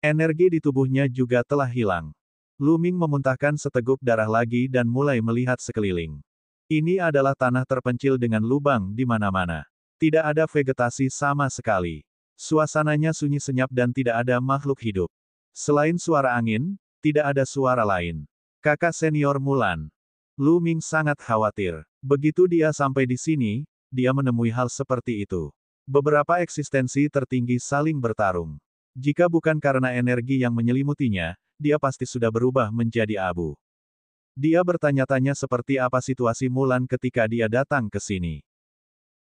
Energi di tubuhnya juga telah hilang. Lu Ming memuntahkan seteguk darah lagi dan mulai melihat sekeliling. Ini adalah tanah terpencil dengan lubang di mana-mana. Tidak ada vegetasi sama sekali. Suasananya sunyi senyap dan tidak ada makhluk hidup. Selain suara angin, tidak ada suara lain. Kakak senior Mulan. Lu Ming sangat khawatir. Begitu dia sampai di sini, dia menemui hal seperti itu. Beberapa eksistensi tertinggi saling bertarung. Jika bukan karena energi yang menyelimutinya, dia pasti sudah berubah menjadi abu. Dia bertanya-tanya seperti apa situasi Mulan ketika dia datang ke sini.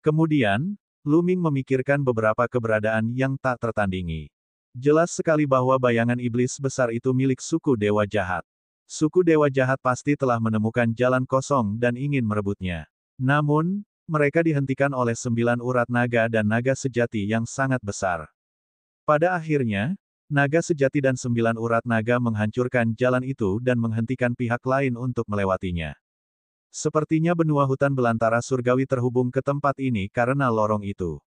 Kemudian, Lu Ming memikirkan beberapa keberadaan yang tak tertandingi. Jelas sekali bahwa bayangan iblis besar itu milik suku Dewa Jahat. Suku Dewa Jahat pasti telah menemukan jalan kosong dan ingin merebutnya. Namun, mereka dihentikan oleh 9 urat naga dan naga sejati yang sangat besar. Pada akhirnya, naga sejati dan 9 urat naga menghancurkan jalan itu dan menghentikan pihak lain untuk melewatinya. Sepertinya benua hutan belantara surgawi terhubung ke tempat ini karena lorong itu.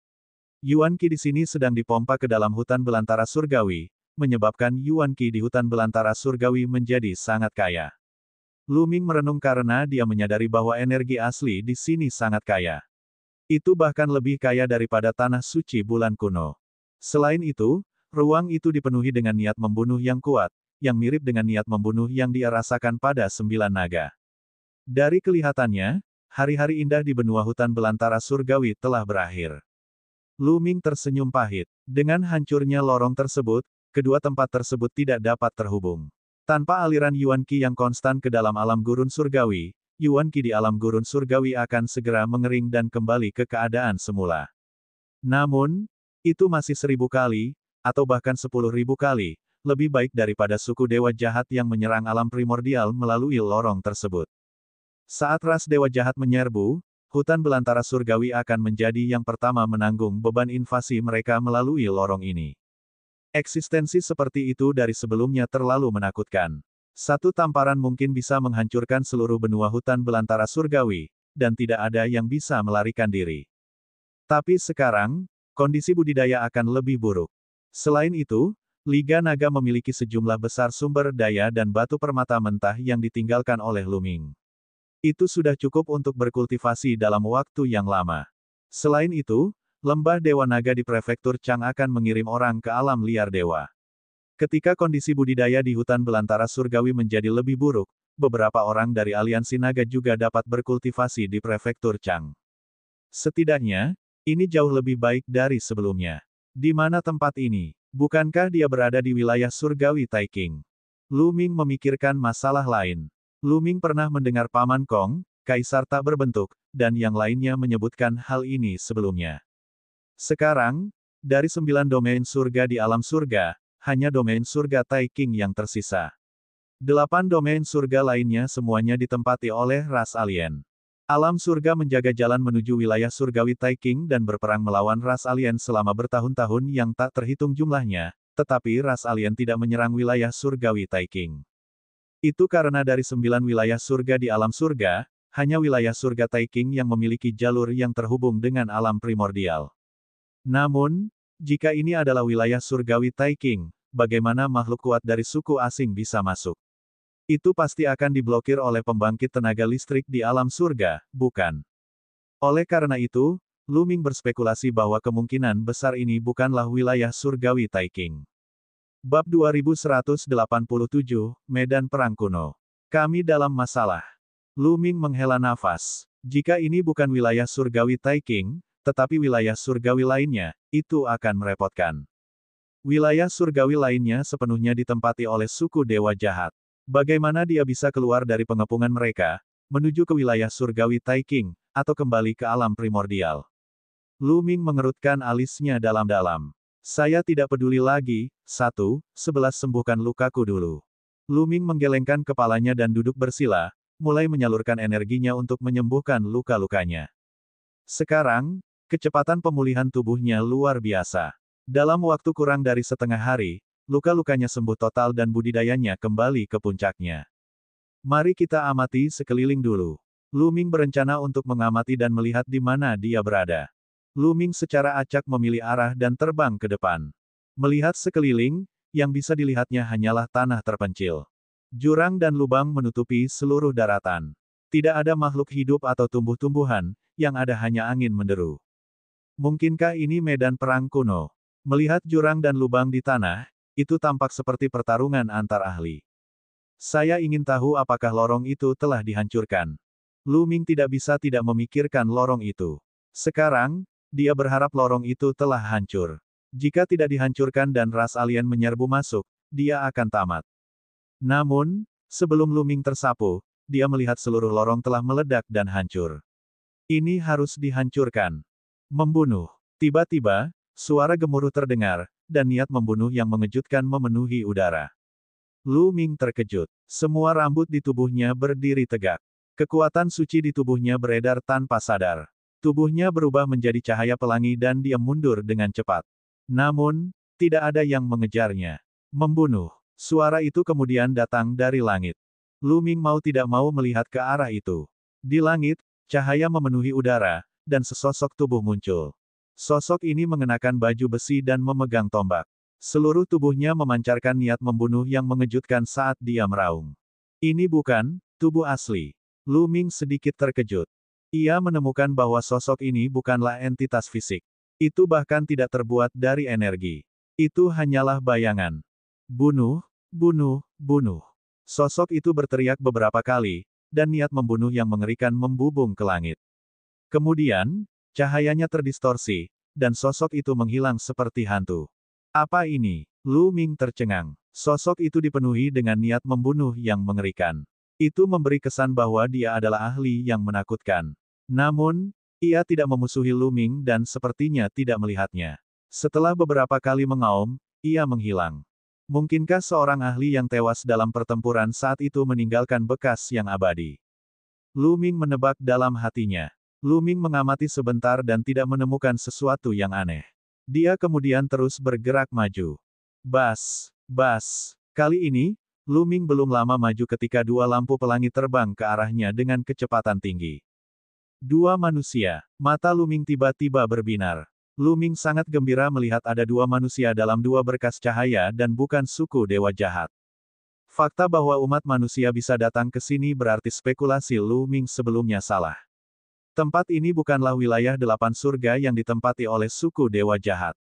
Yuan Qi di sini sedang dipompa ke dalam hutan belantara surgawi, menyebabkan Yuan Qi di hutan belantara surgawi menjadi sangat kaya. Lu Ming merenung karena dia menyadari bahwa energi asli di sini sangat kaya. Itu bahkan lebih kaya daripada tanah suci bulan kuno. Selain itu, ruang itu dipenuhi dengan niat membunuh yang kuat, yang mirip dengan niat membunuh yang dia rasakan pada 9 naga. Dari kelihatannya, hari-hari indah di benua hutan belantara surgawi telah berakhir. Lu Ming tersenyum pahit. Dengan hancurnya lorong tersebut, kedua tempat tersebut tidak dapat terhubung. Tanpa aliran Yuan Qi yang konstan ke dalam alam gurun surgawi, Yuan Qi di alam gurun surgawi akan segera mengering dan kembali ke keadaan semula. Namun, itu masih 1000 kali, atau bahkan 10.000 kali, lebih baik daripada suku Dewa Jahat yang menyerang alam primordial melalui lorong tersebut. Saat ras Dewa Jahat menyerbu, hutan belantara surgawi akan menjadi yang pertama menanggung beban invasi mereka melalui lorong ini. Eksistensi seperti itu dari sebelumnya terlalu menakutkan. Satu tamparan mungkin bisa menghancurkan seluruh benua hutan belantara surgawi, dan tidak ada yang bisa melarikan diri. Tapi sekarang, kondisi budidaya akan lebih buruk. Selain itu, Liga Naga memiliki sejumlah besar sumber daya dan batu permata mentah yang ditinggalkan oleh Lu Ming. Itu sudah cukup untuk berkultivasi dalam waktu yang lama. Selain itu, Lembah Dewa Naga di Prefektur Chang akan mengirim orang ke alam liar dewa. Ketika kondisi budidaya di hutan belantara surgawi menjadi lebih buruk, beberapa orang dari aliansi naga juga dapat berkultivasi di Prefektur Chang. Setidaknya, ini jauh lebih baik dari sebelumnya. Di mana tempat ini? Bukankah dia berada di wilayah surgawi Taiking? Lu Ming memikirkan masalah lain. Lu Ming pernah mendengar Paman Kong, Kaisar tak berbentuk, dan yang lainnya menyebutkan hal ini sebelumnya. Sekarang, dari 9 domain surga di alam surga, hanya domain surga Taiking yang tersisa. 8 domain surga lainnya semuanya ditempati oleh ras alien. Alam surga menjaga jalan menuju wilayah surgawi Taiking dan berperang melawan ras alien selama bertahun-tahun yang tak terhitung jumlahnya, tetapi ras alien tidak menyerang wilayah surgawi Taiking. Itu karena dari 9 wilayah surga di alam surga, hanya wilayah surga Taiking yang memiliki jalur yang terhubung dengan alam primordial. Namun, jika ini adalah wilayah surgawi Taiking, bagaimana makhluk kuat dari suku asing bisa masuk? Itu pasti akan diblokir oleh pembangkit tenaga listrik di alam surga, bukan? Oleh karena itu, Lu Ming berspekulasi bahwa kemungkinan besar ini bukanlah wilayah surgawi Taiking. Bab 2187, Medan Perang Kuno. Kami dalam masalah. Lu Ming menghela nafas. Jika ini bukan wilayah surgawi Taiking, tetapi wilayah surgawi lainnya, itu akan merepotkan. Wilayah surgawi lainnya sepenuhnya ditempati oleh suku dewa jahat. Bagaimana dia bisa keluar dari pengepungan mereka, menuju ke wilayah surgawi Taiking, atau kembali ke alam primordial? Lu Ming mengerutkan alisnya dalam-dalam. Saya tidak peduli lagi, 11 sembuhkan lukaku dulu. Lu Ming menggelengkan kepalanya dan duduk bersila, mulai menyalurkan energinya untuk menyembuhkan luka-lukanya. Sekarang, kecepatan pemulihan tubuhnya luar biasa. Dalam waktu kurang dari setengah hari, luka-lukanya sembuh total dan budidayanya kembali ke puncaknya. Mari kita amati sekeliling dulu. Lu Ming berencana untuk mengamati dan melihat di mana dia berada. Lu Ming secara acak memilih arah dan terbang ke depan. Melihat sekeliling, yang bisa dilihatnya hanyalah tanah terpencil. Jurang dan lubang menutupi seluruh daratan. Tidak ada makhluk hidup atau tumbuh-tumbuhan, yang ada hanya angin menderu. Mungkinkah ini medan perang kuno? Melihat jurang dan lubang di tanah, itu tampak seperti pertarungan antar ahli. Saya ingin tahu apakah lorong itu telah dihancurkan. Lu Ming tidak bisa tidak memikirkan lorong itu. Sekarang, dia berharap lorong itu telah hancur. Jika tidak dihancurkan dan ras alien menyerbu masuk, dia akan tamat. Namun, sebelum Lu Ming tersapu, dia melihat seluruh lorong telah meledak dan hancur. Ini harus dihancurkan. Membunuh. Tiba-tiba, suara gemuruh terdengar, dan niat membunuh yang mengejutkan memenuhi udara. Lu Ming terkejut. Semua rambut di tubuhnya berdiri tegak. Kekuatan suci di tubuhnya beredar tanpa sadar. Tubuhnya berubah menjadi cahaya pelangi dan dia mundur dengan cepat. Namun, tidak ada yang mengejarnya. Membunuh. Suara itu kemudian datang dari langit. Lu Ming mau tidak mau melihat ke arah itu. Di langit, cahaya memenuhi udara, dan sesosok tubuh muncul. Sosok ini mengenakan baju besi dan memegang tombak. Seluruh tubuhnya memancarkan niat membunuh yang mengejutkan saat dia meraung. Ini bukan tubuh asli. Lu Ming sedikit terkejut. Ia menemukan bahwa sosok ini bukanlah entitas fisik. Itu bahkan tidak terbuat dari energi. Itu hanyalah bayangan. Bunuh, bunuh, bunuh. Sosok itu berteriak beberapa kali, dan niat membunuh yang mengerikan membubung ke langit. Kemudian, cahayanya terdistorsi, dan sosok itu menghilang seperti hantu. Apa ini? Lu Ming tercengang. Sosok itu dipenuhi dengan niat membunuh yang mengerikan. Itu memberi kesan bahwa dia adalah ahli yang menakutkan. Namun, ia tidak memusuhi Lu Ming dan sepertinya tidak melihatnya. Setelah beberapa kali mengaum, ia menghilang. Mungkinkah seorang ahli yang tewas dalam pertempuran saat itu meninggalkan bekas yang abadi? Lu Ming menebak dalam hatinya. Lu Ming mengamati sebentar dan tidak menemukan sesuatu yang aneh. Dia kemudian terus bergerak maju. Bas, bas. Kali ini, Lu Ming belum lama maju ketika dua lampu pelangi terbang ke arahnya dengan kecepatan tinggi. Dua manusia. Mata Lu Ming tiba-tiba berbinar. Lu Ming sangat gembira melihat ada dua manusia dalam dua berkas cahaya dan bukan suku dewa jahat. Fakta bahwa umat manusia bisa datang ke sini berarti spekulasi Lu Ming sebelumnya salah. Tempat ini bukanlah wilayah delapan surga yang ditempati oleh suku dewa jahat.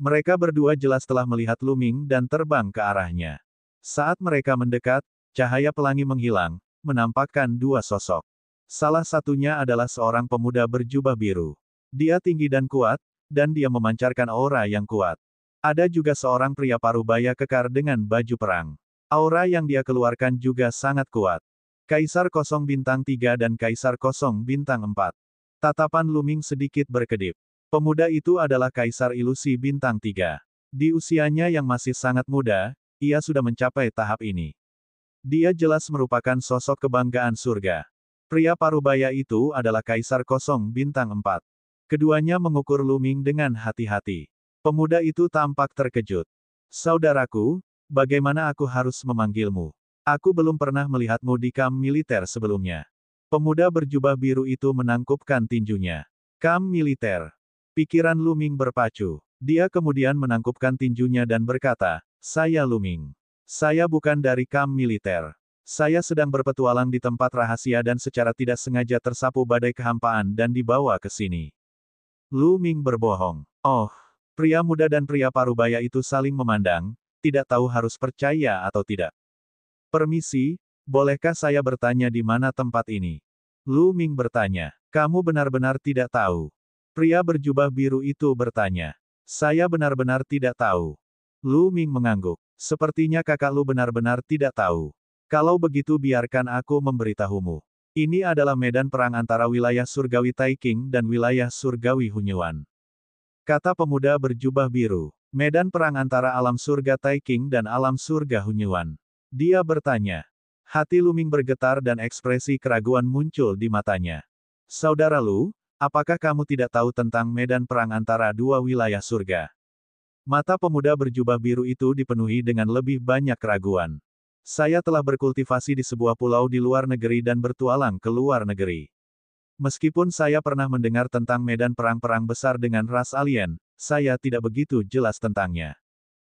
Mereka berdua jelas telah melihat Lu Ming dan terbang ke arahnya. Saat mereka mendekat, cahaya pelangi menghilang, menampakkan dua sosok. Salah satunya adalah seorang pemuda berjubah biru. Dia tinggi dan kuat, dan dia memancarkan aura yang kuat. Ada juga seorang pria parubaya kekar dengan baju perang. Aura yang dia keluarkan juga sangat kuat. Kaisar Kosong Bintang 3 dan Kaisar Kosong Bintang 4. Tatapan Lu Ming sedikit berkedip. Pemuda itu adalah Kaisar Ilusi Bintang 3. Di usianya yang masih sangat muda, ia sudah mencapai tahap ini. Dia jelas merupakan sosok kebanggaan surga. Pria parubaya itu adalah Kaisar Kosong Bintang 4. Keduanya mengukur Lu Ming dengan hati-hati. Pemuda itu tampak terkejut. Saudaraku, bagaimana aku harus memanggilmu? Aku belum pernah melihatmu di kamp militer sebelumnya. Pemuda berjubah biru itu menangkupkan tinjunya. Kam militer. Pikiran Lu Ming berpacu. Dia kemudian menangkupkan tinjunya dan berkata, saya Lu Ming. Saya bukan dari kam militer. Saya sedang berpetualang di tempat rahasia dan secara tidak sengaja tersapu badai kehampaan dan dibawa ke sini. Lu Ming berbohong. Oh, pria muda dan pria parubaya itu saling memandang, tidak tahu harus percaya atau tidak. Permisi, bolehkah saya bertanya di mana tempat ini? Lu Ming bertanya. Kamu benar-benar tidak tahu. Pria berjubah biru itu bertanya. Saya benar-benar tidak tahu. Lu Ming mengangguk. Sepertinya kakak Lu benar-benar tidak tahu. Kalau begitu biarkan aku memberitahumu. Ini adalah medan perang antara wilayah surgawi Taiking dan wilayah surgawi Hunyuan. Kata pemuda berjubah biru. Medan perang antara alam surga Taiking dan alam surga Hunyuan. Dia bertanya. Hati Lu Ming bergetar dan ekspresi keraguan muncul di matanya. Saudara Lu, apakah kamu tidak tahu tentang medan perang antara dua wilayah surga? Mata pemuda berjubah biru itu dipenuhi dengan lebih banyak keraguan. Saya telah berkultivasi di sebuah pulau di luar negeri dan bertualang ke luar negeri. Meskipun saya pernah mendengar tentang medan perang-perang besar dengan ras alien, saya tidak begitu jelas tentangnya.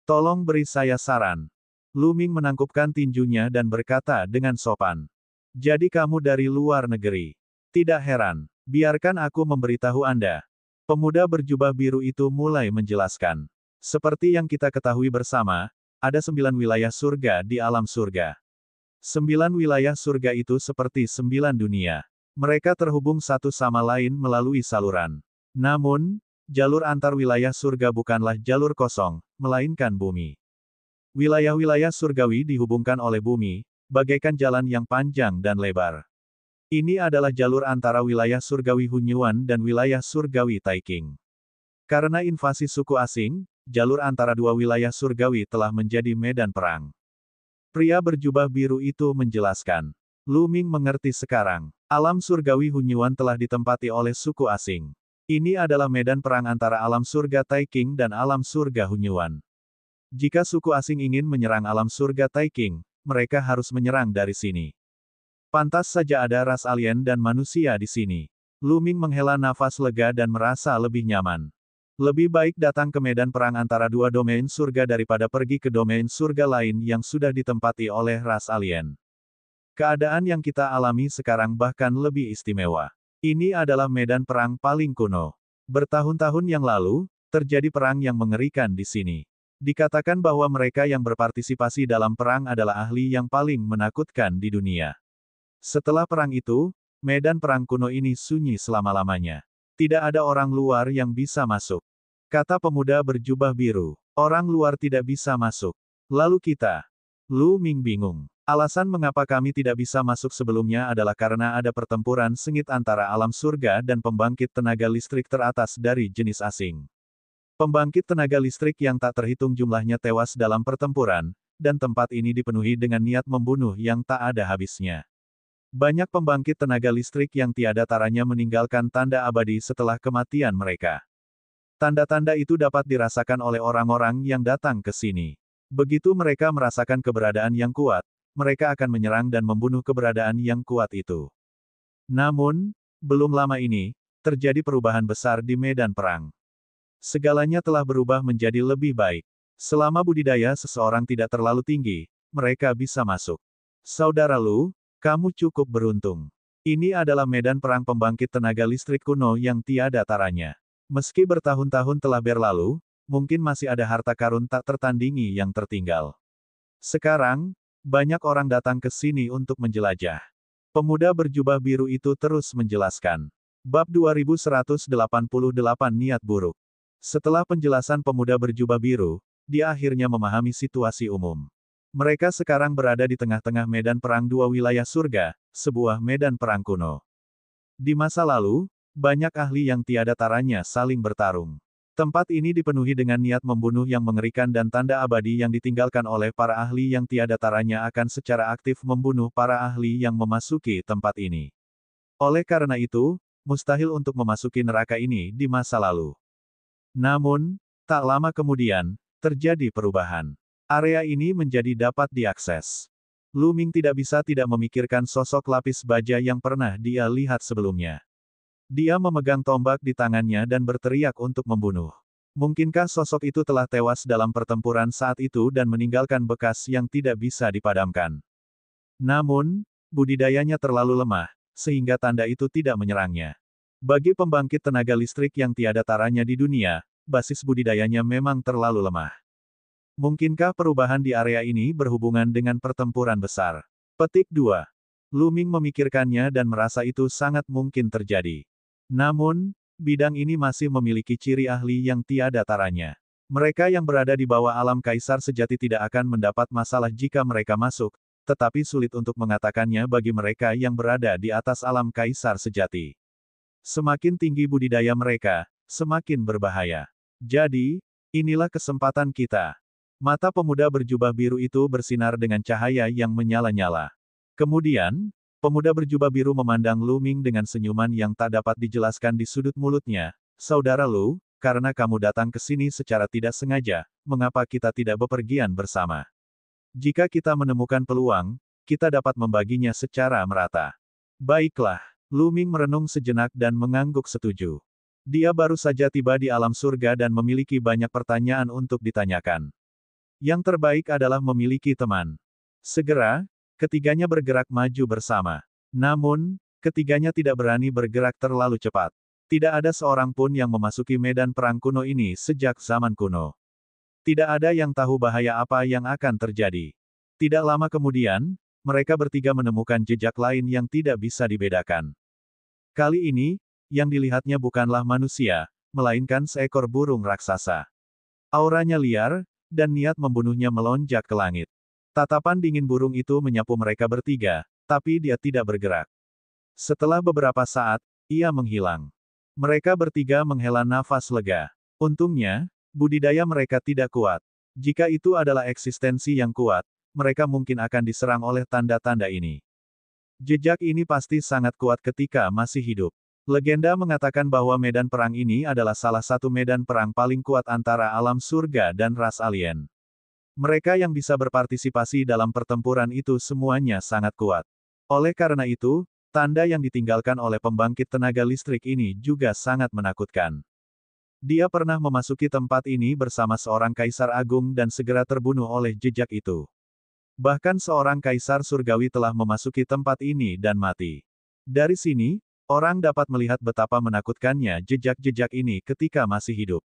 Tolong beri saya saran. Lu Ming menangkupkan tinjunya dan berkata dengan sopan. Jadi kamu dari luar negeri. Tidak heran. Biarkan aku memberitahu Anda. Pemuda berjubah biru itu mulai menjelaskan. Seperti yang kita ketahui bersama, ada 9 wilayah surga di alam surga. 9 wilayah surga itu seperti 9 dunia. Mereka terhubung satu sama lain melalui saluran. Namun, jalur antar wilayah surga bukanlah jalur kosong, melainkan bumi. Wilayah-wilayah surgawi dihubungkan oleh bumi, bagaikan jalan yang panjang dan lebar. Ini adalah jalur antara wilayah surgawi Hunyuan dan wilayah surgawi Taiking. Karena invasi suku asing, jalur antara dua wilayah surgawi telah menjadi medan perang. Pria berjubah biru itu menjelaskan. Lu Ming mengerti sekarang. Alam surgawi Hunyuan telah ditempati oleh suku asing. Ini adalah medan perang antara alam surga Taiking dan alam surga Hunyuan. Jika suku asing ingin menyerang alam surga Taiking, mereka harus menyerang dari sini. Pantas saja ada ras alien dan manusia di sini. Lu Ming menghela nafas lega dan merasa lebih nyaman. Lebih baik datang ke medan perang antara dua domain surga daripada pergi ke domain surga lain yang sudah ditempati oleh ras alien. Keadaan yang kita alami sekarang bahkan lebih istimewa. Ini adalah medan perang paling kuno. Bertahun-tahun yang lalu, terjadi perang yang mengerikan di sini. Dikatakan bahwa mereka yang berpartisipasi dalam perang adalah ahli yang paling menakutkan di dunia. Setelah perang itu, medan perang kuno ini sunyi selama-lamanya. Tidak ada orang luar yang bisa masuk. Kata pemuda berjubah biru. Orang luar tidak bisa masuk. Lalu kita. Lu Ming bingung. Alasan mengapa kami tidak bisa masuk sebelumnya adalah karena ada pertempuran sengit antara alam surga dan pembangkit tenaga listrik teratas dari jenis asing. Pembangkit tenaga listrik yang tak terhitung jumlahnya tewas dalam pertempuran, dan tempat ini dipenuhi dengan niat membunuh yang tak ada habisnya. Banyak pembangkit tenaga listrik yang tiada taranya meninggalkan tanda abadi setelah kematian mereka. Tanda-tanda itu dapat dirasakan oleh orang-orang yang datang ke sini. Begitu mereka merasakan keberadaan yang kuat, mereka akan menyerang dan membunuh keberadaan yang kuat itu. Namun, belum lama ini, terjadi perubahan besar di medan perang. Segalanya telah berubah menjadi lebih baik. Selama budidaya seseorang tidak terlalu tinggi, mereka bisa masuk. Saudara Lu, kamu cukup beruntung. Ini adalah medan perang pembangkit tenaga listrik kuno yang tiada taranya. Meski bertahun-tahun telah berlalu, mungkin masih ada harta karun tak tertandingi yang tertinggal. Sekarang, banyak orang datang ke sini untuk menjelajah. Pemuda berjubah biru itu terus menjelaskan. Bab 2188 Niat Buruk. Setelah penjelasan pemuda berjubah biru, dia akhirnya memahami situasi umum. Mereka sekarang berada di tengah-tengah medan perang dua wilayah surga, sebuah medan perang kuno. Di masa lalu, banyak ahli yang tiada taranya saling bertarung. Tempat ini dipenuhi dengan niat membunuh yang mengerikan dan tanda abadi yang ditinggalkan oleh para ahli yang tiada taranya akan secara aktif membunuh para ahli yang memasuki tempat ini. Oleh karena itu, mustahil untuk memasuki neraka ini di masa lalu. Namun, tak lama kemudian, terjadi perubahan. Area ini menjadi dapat diakses. Lu Ming tidak bisa tidak memikirkan sosok lapis baja yang pernah dia lihat sebelumnya. Dia memegang tombak di tangannya dan berteriak untuk membunuh. Mungkinkah sosok itu telah tewas dalam pertempuran saat itu dan meninggalkan bekas yang tidak bisa dipadamkan? Namun, budidayanya terlalu lemah, sehingga tanda itu tidak menyerangnya. Bagi pembangkit tenaga listrik yang tiada taranya di dunia, basis budidayanya memang terlalu lemah. Mungkinkah perubahan di area ini berhubungan dengan pertempuran besar? Petik 2. Lu Ming memikirkannya dan merasa itu sangat mungkin terjadi. Namun, bidang ini masih memiliki ciri ahli yang tiada taranya. Mereka yang berada di bawah alam kaisar sejati tidak akan mendapat masalah jika mereka masuk, tetapi sulit untuk mengatakannya bagi mereka yang berada di atas alam kaisar sejati. Semakin tinggi budidaya mereka, semakin berbahaya. Jadi, inilah kesempatan kita. Mata pemuda berjubah biru itu bersinar dengan cahaya yang menyala-nyala. Kemudian, pemuda berjubah biru memandang Lu Ming dengan senyuman yang tak dapat dijelaskan di sudut mulutnya. Saudara Lu, karena kamu datang ke sini secara tidak sengaja, mengapa kita tidak bepergian bersama? Jika kita menemukan peluang, kita dapat membaginya secara merata. Baiklah, Lu Ming merenung sejenak dan mengangguk setuju. Dia baru saja tiba di alam surga dan memiliki banyak pertanyaan untuk ditanyakan. Yang terbaik adalah memiliki teman. Segera, ketiganya bergerak maju bersama. Namun, ketiganya tidak berani bergerak terlalu cepat. Tidak ada seorang pun yang memasuki medan perang kuno ini sejak zaman kuno. Tidak ada yang tahu bahaya apa yang akan terjadi. Tidak lama kemudian, mereka bertiga menemukan jejak lain yang tidak bisa dibedakan. Kali ini, yang dilihatnya bukanlah manusia, melainkan seekor burung raksasa. Auranya liar, dan niat membunuhnya melonjak ke langit. Tatapan dingin burung itu menyapu mereka bertiga, tapi dia tidak bergerak. Setelah beberapa saat, ia menghilang. Mereka bertiga menghela nafas lega. Untungnya, budidaya mereka tidak kuat. Jika itu adalah eksistensi yang kuat, mereka mungkin akan diserang oleh tanda-tanda ini. Jejak ini pasti sangat kuat ketika masih hidup. Legenda mengatakan bahwa medan perang ini adalah salah satu medan perang paling kuat antara alam surga dan ras alien. Mereka yang bisa berpartisipasi dalam pertempuran itu semuanya sangat kuat. Oleh karena itu, tanda yang ditinggalkan oleh pembangkit tenaga listrik ini juga sangat menakutkan. Dia pernah memasuki tempat ini bersama seorang kaisar agung dan segera terbunuh oleh jejak itu. Bahkan seorang kaisar surgawi telah memasuki tempat ini dan mati. Dari sini, orang dapat melihat betapa menakutkannya jejak-jejak ini ketika masih hidup.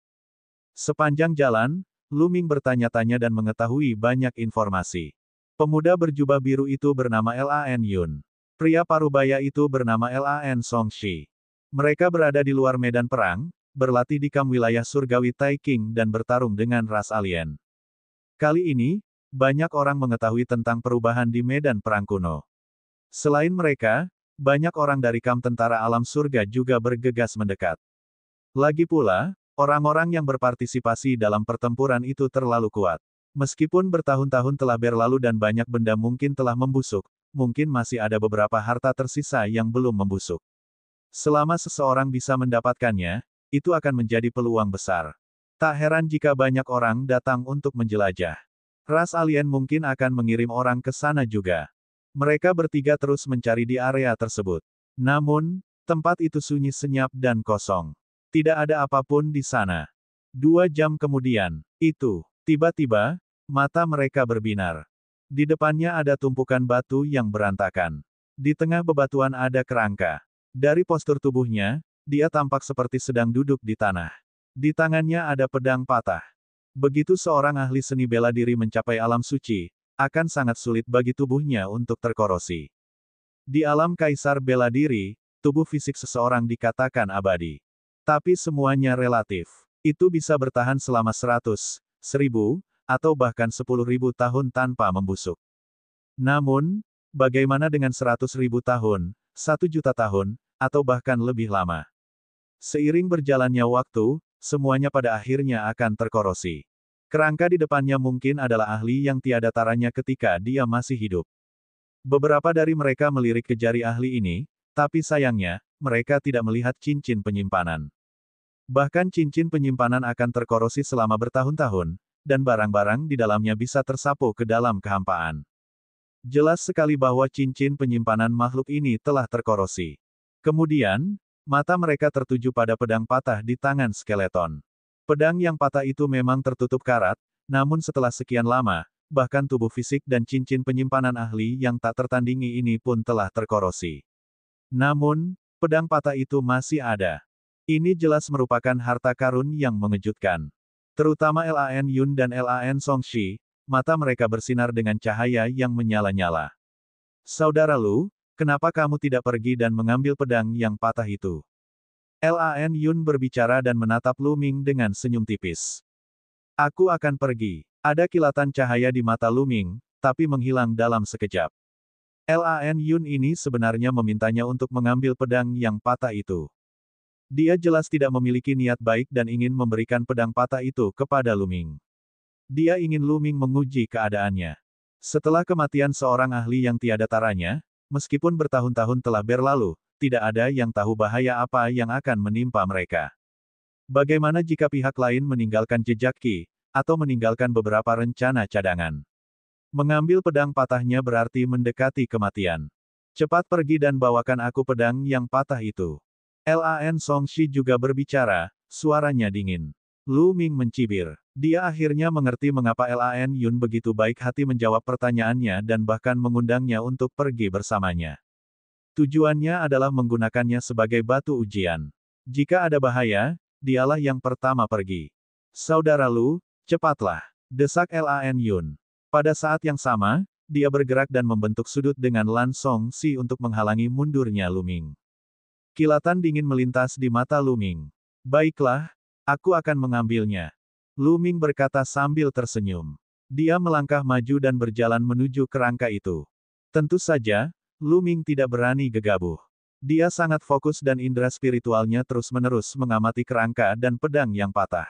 Sepanjang jalan, Lu Ming bertanya-tanya dan mengetahui banyak informasi. Pemuda berjubah biru itu bernama Lan Yun. Pria parubaya itu bernama Lan Songshi. Mereka berada di luar medan perang, berlatih di kamp wilayah surgawi Taiking dan bertarung dengan ras alien. Kali ini, banyak orang mengetahui tentang perubahan di medan perang kuno. Selain mereka, banyak orang dari kamp tentara alam surga juga bergegas mendekat. Lagi pula, orang-orang yang berpartisipasi dalam pertempuran itu terlalu kuat. Meskipun bertahun-tahun telah berlalu dan banyak benda mungkin telah membusuk, mungkin masih ada beberapa harta tersisa yang belum membusuk. Selama seseorang bisa mendapatkannya, itu akan menjadi peluang besar. Tak heran jika banyak orang datang untuk menjelajah. Ras alien mungkin akan mengirim orang ke sana juga. Mereka bertiga terus mencari di area tersebut. Namun, tempat itu sunyi senyap dan kosong. Tidak ada apapun di sana. 2 jam kemudian, tiba-tiba, mata mereka berbinar. Di depannya ada tumpukan batu yang berantakan. Di tengah bebatuan ada kerangka. Dari postur tubuhnya, dia tampak seperti sedang duduk di tanah. Di tangannya ada pedang patah. Begitu seorang ahli seni bela diri mencapai alam suci, akan sangat sulit bagi tubuhnya untuk terkorosi. Di alam kaisar bela diri, tubuh fisik seseorang dikatakan abadi. Tapi semuanya relatif. Itu bisa bertahan selama 100, 1000, atau bahkan 10.000 tahun tanpa membusuk. Namun, bagaimana dengan 100.000 tahun, 1 juta tahun, atau bahkan lebih lama? Seiring berjalannya waktu, semuanya pada akhirnya akan terkorosi. Kerangka di depannya mungkin adalah ahli yang tiada taranya ketika dia masih hidup. Beberapa dari mereka melirik ke jari ahli ini, tapi sayangnya, mereka tidak melihat cincin penyimpanan. Bahkan cincin penyimpanan akan terkorosi selama bertahun-tahun, dan barang-barang di dalamnya bisa tersapu ke dalam kehampaan. Jelas sekali bahwa cincin penyimpanan makhluk ini telah terkorosi. Kemudian, mata mereka tertuju pada pedang patah di tangan skeleton. Pedang yang patah itu memang tertutup karat, namun setelah sekian lama, bahkan tubuh fisik dan cincin penyimpanan ahli yang tak tertandingi ini pun telah terkorosi. Namun, pedang patah itu masih ada. Ini jelas merupakan harta karun yang mengejutkan. Terutama Lan Yun dan Lan Songshi, mata mereka bersinar dengan cahaya yang menyala-nyala. Saudara Lu, kenapa kamu tidak pergi dan mengambil pedang yang patah itu? Lan Yun berbicara dan menatap Lu Ming dengan senyum tipis. Aku akan pergi. Ada kilatan cahaya di mata Lu Ming, tapi menghilang dalam sekejap. Lan Yun ini sebenarnya memintanya untuk mengambil pedang yang patah itu. Dia jelas tidak memiliki niat baik dan ingin memberikan pedang patah itu kepada Lu Ming. Dia ingin Lu Ming menguji keadaannya. Setelah kematian seorang ahli yang tiada taranya, meskipun bertahun-tahun telah berlalu, tidak ada yang tahu bahaya apa yang akan menimpa mereka. Bagaimana jika pihak lain meninggalkan jejak Qi, atau meninggalkan beberapa rencana cadangan? Mengambil pedang patahnya berarti mendekati kematian. Cepat pergi dan bawakan aku pedang yang patah itu. Lan Songshi juga berbicara, suaranya dingin. Lu Ming mencibir. Dia akhirnya mengerti mengapa Lan Yun begitu baik hati menjawab pertanyaannya dan bahkan mengundangnya untuk pergi bersamanya. Tujuannya adalah menggunakannya sebagai batu ujian. Jika ada bahaya, dialah yang pertama pergi. Saudara Lu, cepatlah, desak Lan Yun. Pada saat yang sama, dia bergerak dan membentuk sudut dengan Lan Songshi untuk menghalangi mundurnya Lu Ming. Kilatan dingin melintas di mata Lu Ming. Baiklah, aku akan mengambilnya. Lu Ming berkata sambil tersenyum. Dia melangkah maju dan berjalan menuju kerangka itu. Tentu saja, Lu Ming tidak berani gegabah. Dia sangat fokus dan indera spiritualnya terus-menerus mengamati kerangka dan pedang yang patah.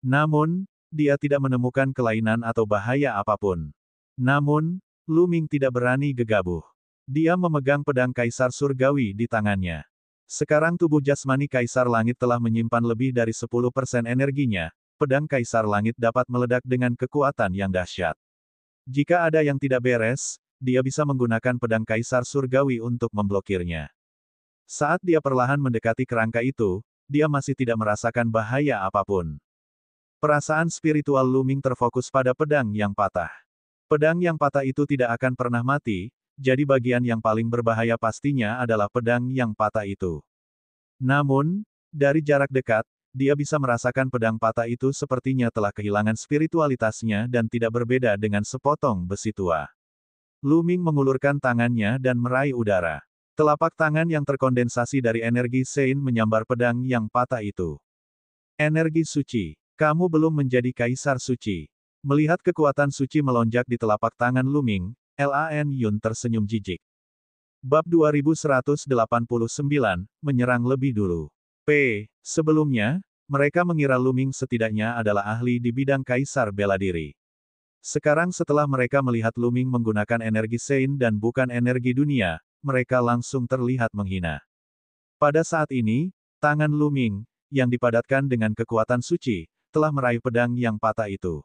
Namun, dia tidak menemukan kelainan atau bahaya apapun. Namun, Lu Ming tidak berani gegabah. Dia memegang pedang Kaisar Surgawi di tangannya. Sekarang tubuh jasmani Kaisar Langit telah menyimpan lebih dari 10% energinya, pedang Kaisar Langit dapat meledak dengan kekuatan yang dahsyat. Jika ada yang tidak beres, dia bisa menggunakan pedang Kaisar Surgawi untuk memblokirnya. Saat dia perlahan mendekati kerangka itu, dia masih tidak merasakan bahaya apapun. Perasaan spiritual Lu Ming terfokus pada pedang yang patah. Pedang yang patah itu tidak akan pernah mati, jadi bagian yang paling berbahaya pastinya adalah pedang yang patah itu. Namun, dari jarak dekat, dia bisa merasakan pedang patah itu sepertinya telah kehilangan spiritualitasnya dan tidak berbeda dengan sepotong besi tua. Lu Ming mengulurkan tangannya dan meraih udara. Telapak tangan yang terkondensasi dari energi Sein menyambar pedang yang patah itu. Energi suci. Kamu belum menjadi Kaisar Suci. Melihat kekuatan suci melonjak di telapak tangan Lu Ming, Lan Yun tersenyum jijik. Bab 2189, menyerang lebih dulu. Sebelumnya, mereka mengira Lu Ming setidaknya adalah ahli di bidang kaisar bela diri. Sekarang setelah mereka melihat Lu Ming menggunakan energi Sein dan bukan energi dunia, mereka langsung terlihat menghina. Pada saat ini, tangan Lu Ming, yang dipadatkan dengan kekuatan suci, telah meraih pedang yang patah itu.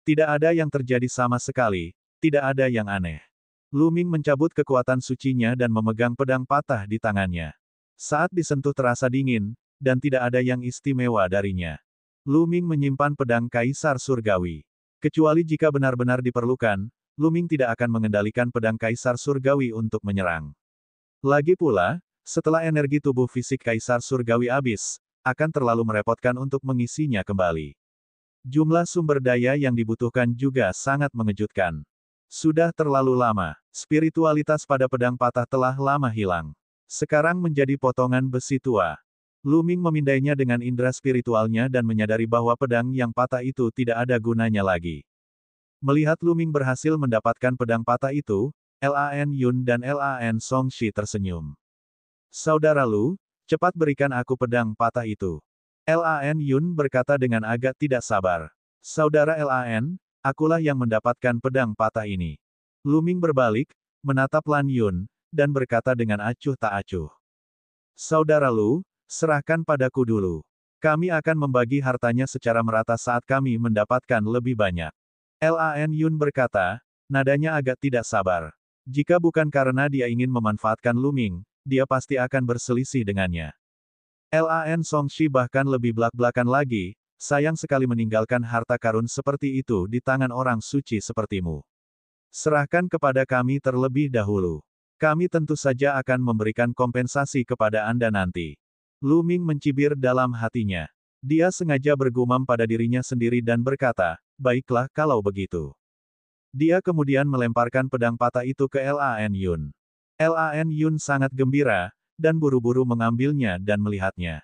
Tidak ada yang terjadi sama sekali. Tidak ada yang aneh. Lu Ming mencabut kekuatan sucinya dan memegang pedang patah di tangannya. Saat disentuh terasa dingin, dan tidak ada yang istimewa darinya. Lu Ming menyimpan pedang Kaisar Surgawi. Kecuali jika benar-benar diperlukan, Lu Ming tidak akan mengendalikan pedang Kaisar Surgawi untuk menyerang. Lagi pula, setelah energi tubuh fisik Kaisar Surgawi habis, akan terlalu merepotkan untuk mengisinya kembali. Jumlah sumber daya yang dibutuhkan juga sangat mengejutkan. Sudah terlalu lama, spiritualitas pada pedang patah telah lama hilang. Sekarang menjadi potongan besi tua. Lu Ming memindainya dengan indera spiritualnya dan menyadari bahwa pedang yang patah itu tidak ada gunanya lagi. Melihat Lu Ming berhasil mendapatkan pedang patah itu, Lan Yun dan Lan Songshi tersenyum. Saudara Lu, cepat berikan aku pedang patah itu. Lan Yun berkata dengan agak tidak sabar. Saudara Lan, akulah yang mendapatkan pedang patah ini. Lu Ming berbalik, menatap Lan Yun, dan berkata dengan acuh tak acuh. Saudara Lu, serahkan padaku dulu. Kami akan membagi hartanya secara merata saat kami mendapatkan lebih banyak. Lan Yun berkata, Nadanya agak tidak sabar. Jika bukan karena dia ingin memanfaatkan Lu Ming, dia pasti akan berselisih dengannya. Lan Songshi bahkan lebih belak-belakan lagi, sayang sekali meninggalkan harta karun seperti itu di tangan orang suci sepertimu. Serahkan kepada kami terlebih dahulu. Kami tentu saja akan memberikan kompensasi kepada Anda nanti. Lu Ming mencibir dalam hatinya. Dia sengaja bergumam pada dirinya sendiri dan berkata, baiklah kalau begitu. Dia kemudian melemparkan pedang patah itu ke Lan Yun. Lan Yun sangat gembira, dan buru-buru mengambilnya dan melihatnya.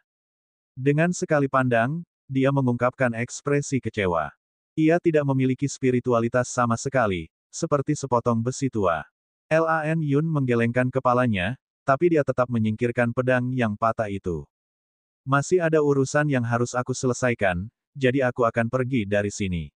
Dengan sekali pandang, dia mengungkapkan ekspresi kecewa. Ia tidak memiliki spiritualitas sama sekali, seperti sepotong besi tua. Lan Yun menggelengkan kepalanya, tapi dia tetap menyingkirkan pedang yang patah itu. Masih ada urusan yang harus aku selesaikan, jadi aku akan pergi dari sini.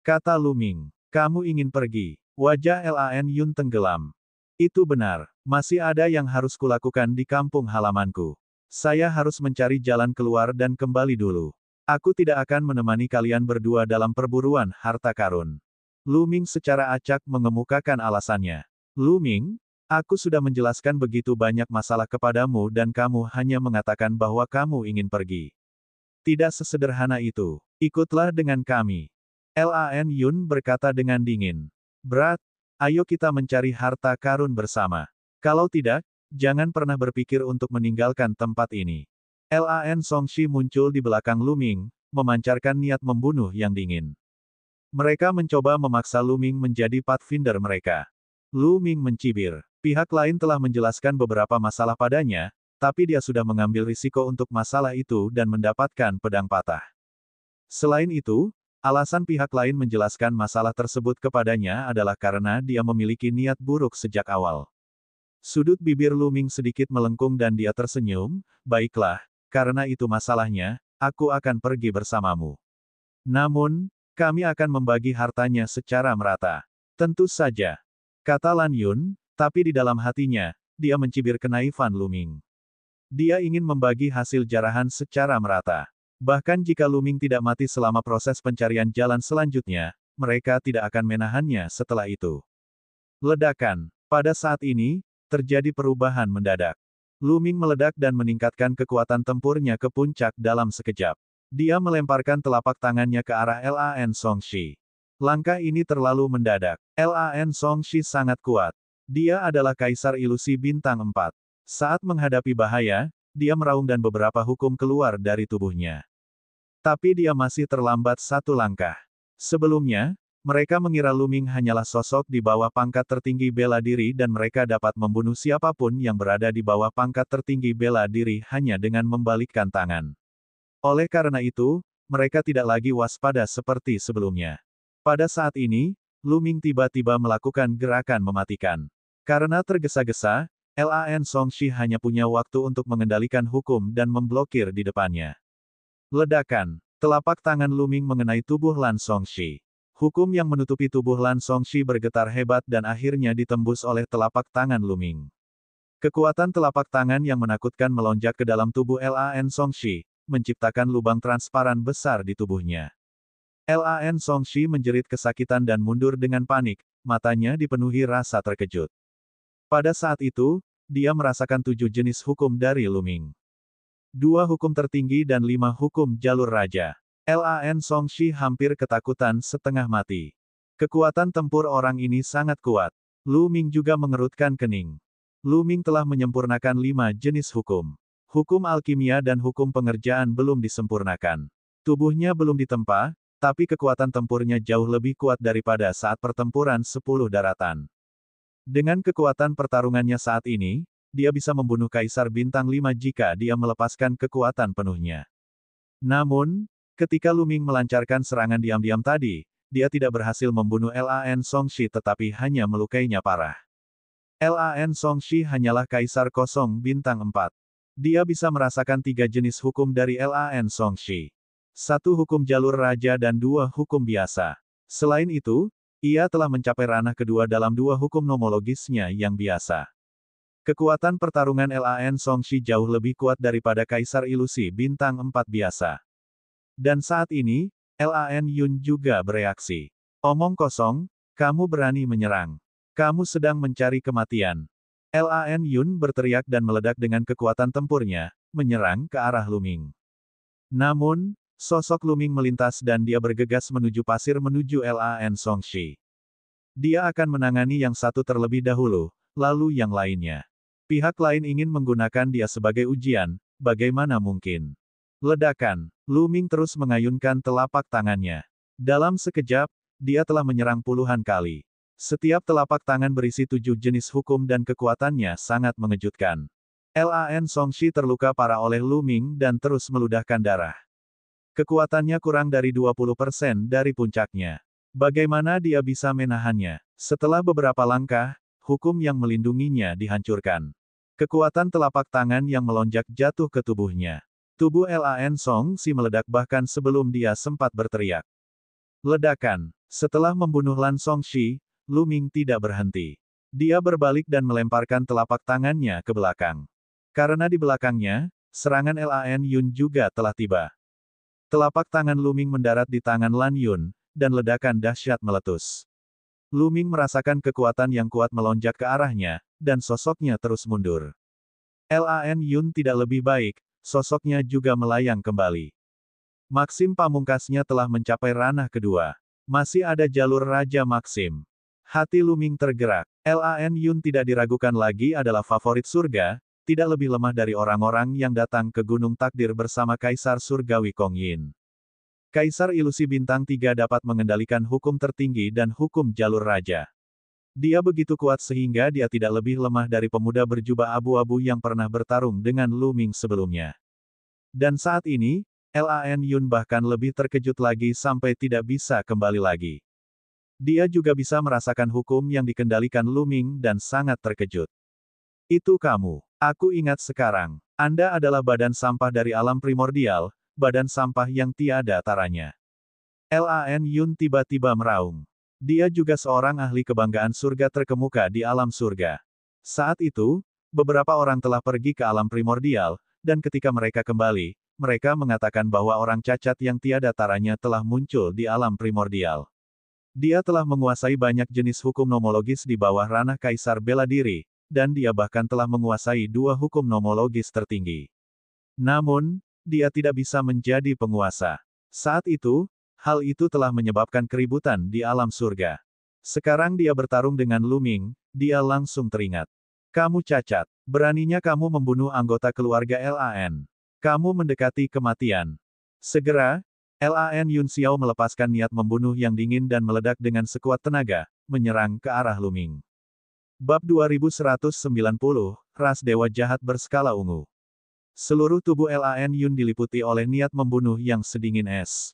Kata Lu Ming. Kamu ingin pergi. Wajah Lan Yun tenggelam. Itu benar, masih ada yang harus kulakukan di kampung halamanku. Saya harus mencari jalan keluar dan kembali dulu. Aku tidak akan menemani kalian berdua dalam perburuan harta karun. Lu Ming secara acak mengemukakan alasannya. Lu Ming, aku sudah menjelaskan begitu banyak masalah kepadamu dan kamu hanya mengatakan bahwa kamu ingin pergi. Tidak sesederhana itu. Ikutlah dengan kami. Lan Yun berkata dengan dingin. Berat, ayo kita mencari harta karun bersama. Kalau tidak, jangan pernah berpikir untuk meninggalkan tempat ini. Lan Songshi muncul di belakang Lu Ming, memancarkan niat membunuh yang dingin. Mereka mencoba memaksa Lu Ming menjadi pathfinder mereka. Lu Ming mencibir. Pihak lain telah menjelaskan beberapa masalah padanya, tapi dia sudah mengambil risiko untuk masalah itu dan mendapatkan pedang patah. Selain itu, alasan pihak lain menjelaskan masalah tersebut kepadanya adalah karena dia memiliki niat buruk sejak awal. Sudut bibir Lu Ming sedikit melengkung dan dia tersenyum, baiklah, karena itu masalahnya, aku akan pergi bersamamu. Namun, kami akan membagi hartanya secara merata. Tentu saja. Kata Lan Yun, tapi di dalam hatinya, dia mencibir kenaifan Lu Ming. Dia ingin membagi hasil jarahan secara merata. Bahkan jika Lu Ming tidak mati selama proses pencarian jalan selanjutnya, mereka tidak akan menahannya setelah itu. Ledakan. Pada saat ini, terjadi perubahan mendadak. Lu Ming meledak dan meningkatkan kekuatan tempurnya ke puncak dalam sekejap. Dia melemparkan telapak tangannya ke arah Lan Songshi. Langkah ini terlalu mendadak. Lan Songshi sangat kuat. Dia adalah Kaisar Ilusi Bintang 4. Saat menghadapi bahaya, dia meraung dan beberapa hukum keluar dari tubuhnya. Tapi dia masih terlambat satu langkah. Sebelumnya, mereka mengira Lu Ming hanyalah sosok di bawah pangkat tertinggi bela diri dan mereka dapat membunuh siapapun yang berada di bawah pangkat tertinggi bela diri hanya dengan membalikkan tangan. Oleh karena itu, mereka tidak lagi waspada seperti sebelumnya. Pada saat ini, Lu Ming tiba-tiba melakukan gerakan mematikan. Karena tergesa-gesa, Lan Songshi hanya punya waktu untuk mengendalikan hukum dan memblokir di depannya. Ledakan. Telapak tangan Lu Ming mengenai tubuh Lan Songshi. Hukum yang menutupi tubuh Lan Songshi bergetar hebat dan akhirnya ditembus oleh telapak tangan Lu Ming. Kekuatan telapak tangan yang menakutkan melonjak ke dalam tubuh Lan Songshi, menciptakan lubang transparan besar di tubuhnya. Lan Songshi menjerit kesakitan dan mundur dengan panik, matanya dipenuhi rasa terkejut. Pada saat itu, dia merasakan 7 jenis hukum dari Lu Ming. 2 hukum tertinggi dan 5 hukum jalur raja. Lan Songshi hampir ketakutan setengah mati. Kekuatan tempur orang ini sangat kuat. Lu Ming juga mengerutkan kening. Lu Ming telah menyempurnakan 5 jenis hukum. Hukum alkimia dan hukum pengerjaan belum disempurnakan. Tubuhnya belum ditempa, tapi kekuatan tempurnya jauh lebih kuat daripada saat pertempuran 10 daratan. Dengan kekuatan pertarungannya saat ini, dia bisa membunuh Kaisar Bintang 5 jika dia melepaskan kekuatan penuhnya. Namun, ketika Lu Ming melancarkan serangan diam-diam tadi, dia tidak berhasil membunuh Lan Songshi tetapi hanya melukainya parah. Lan Songshi hanyalah Kaisar Kosong Bintang 4. Dia bisa merasakan 3 jenis hukum dari Lan Songshi. 1 hukum jalur raja dan 2 hukum biasa. Selain itu, ia telah mencapai ranah kedua dalam 2 hukum nomologisnya yang biasa. Kekuatan pertarungan Lan Songshi jauh lebih kuat daripada Kaisar Ilusi Bintang 4 biasa. Dan saat ini, Lan Yun juga bereaksi. Omong kosong, Kamu berani menyerang. Kamu sedang mencari kematian. Lan Yun berteriak dan meledak dengan kekuatan tempurnya, menyerang ke arah Luming. Namun, sosok Luming melintas dan dia bergegas menuju pasir menuju Lan Songshi. Dia akan menangani yang satu terlebih dahulu, lalu yang lainnya. Pihak lain ingin menggunakan dia sebagai ujian, bagaimana mungkin? Ledakan. Luming terus mengayunkan telapak tangannya. Dalam sekejap, dia telah menyerang puluhan kali. Setiap telapak tangan berisi 7 jenis hukum dan kekuatannya sangat mengejutkan. Lan Songshi terluka parah oleh Luming dan terus meludahkan darah. Kekuatannya kurang dari 20% dari puncaknya. Bagaimana dia bisa menahannya? Setelah beberapa langkah, hukum yang melindunginya dihancurkan. Kekuatan telapak tangan yang melonjak jatuh ke tubuhnya. Tubuh Lan Songshi meledak bahkan sebelum dia sempat berteriak. Ledakan. Setelah membunuh Lan Songshi, Luming tidak berhenti. Dia berbalik dan melemparkan telapak tangannya ke belakang. Karena di belakangnya, serangan Lan Yun juga telah tiba. Telapak tangan Luming mendarat di tangan Lan Yun, dan ledakan dahsyat meletus. Luming merasakan kekuatan yang kuat melonjak ke arahnya, dan sosoknya terus mundur. Lan Yun tidak lebih baik, sosoknya juga melayang kembali. Maxim pamungkasnya telah mencapai ranah kedua. Masih ada jalur Raja Maxim. Hati Luming tergerak. Lan Yun tidak diragukan lagi adalah favorit surga, tidak lebih lemah dari orang-orang yang datang ke Gunung Takdir bersama Kaisar Surgawi Kong Yin. Kaisar Ilusi Bintang 3 dapat mengendalikan hukum tertinggi dan hukum jalur raja. Dia begitu kuat sehingga dia tidak lebih lemah dari pemuda berjubah abu-abu yang pernah bertarung dengan Luming sebelumnya. Dan saat ini, Lan Yun bahkan lebih terkejut lagi sampai tidak bisa kembali lagi. Dia juga bisa merasakan hukum yang dikendalikan Luming dan sangat terkejut. Itu kamu. Aku ingat sekarang. Anda adalah badan sampah dari alam primordial, badan sampah yang tiada taranya. Lan Yun tiba-tiba meraung. Dia juga seorang ahli kebanggaan surga terkemuka di alam surga. Saat itu, beberapa orang telah pergi ke alam primordial, dan ketika mereka kembali, mereka mengatakan bahwa orang cacat yang tiada taranya telah muncul di alam primordial. Dia telah menguasai banyak jenis hukum nomologis di bawah ranah Kaisar Bela Diri, dan dia bahkan telah menguasai 2 hukum nomologis tertinggi. Namun, dia tidak bisa menjadi penguasa. Saat itu, hal itu telah menyebabkan keributan di alam surga. Sekarang dia bertarung dengan Luming, dia langsung teringat. Kamu cacat. Beraninya kamu membunuh anggota keluarga Lan. Kamu mendekati kematian. Segera, Lan Yun Xiao melepaskan niat membunuh yang dingin dan meledak dengan sekuat tenaga, menyerang ke arah Luming. Bab 2190, Ras Dewa Jahat Berskala Ungu. Seluruh tubuh Lan Yun diliputi oleh niat membunuh yang sedingin es.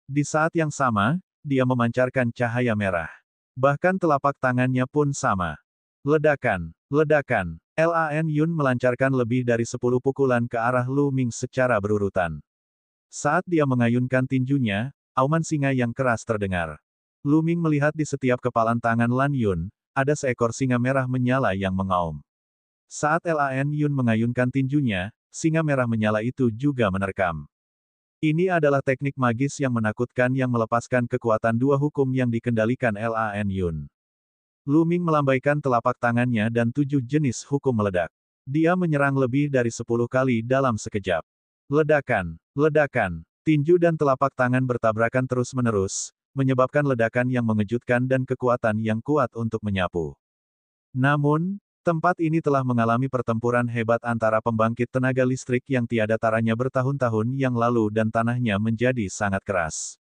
Di saat yang sama, dia memancarkan cahaya merah. Bahkan telapak tangannya pun sama. Ledakan, ledakan. Lan Yun melancarkan lebih dari 10 pukulan ke arah Luming secara berurutan. Saat dia mengayunkan tinjunya, auman singa yang keras terdengar. Luming melihat di setiap kepalan tangan Lan Yun, ada seekor singa merah menyala yang mengaum. Saat Lan Yun mengayunkan tinjunya, singa merah menyala itu juga menerkam. Ini adalah teknik magis yang menakutkan yang melepaskan kekuatan 2 hukum yang dikendalikan Lan Yun. Luming melambaikan telapak tangannya dan 7 jenis hukum meledak. Dia menyerang lebih dari 10 kali dalam sekejap. Ledakan, ledakan, tinju dan telapak tangan bertabrakan terus-menerus, menyebabkan ledakan yang mengejutkan dan kekuatan yang kuat untuk menyapu. Namun, tempat ini telah mengalami pertempuran hebat antara pembangkit tenaga listrik yang tiada taranya bertahun-tahun yang lalu dan tanahnya menjadi sangat keras.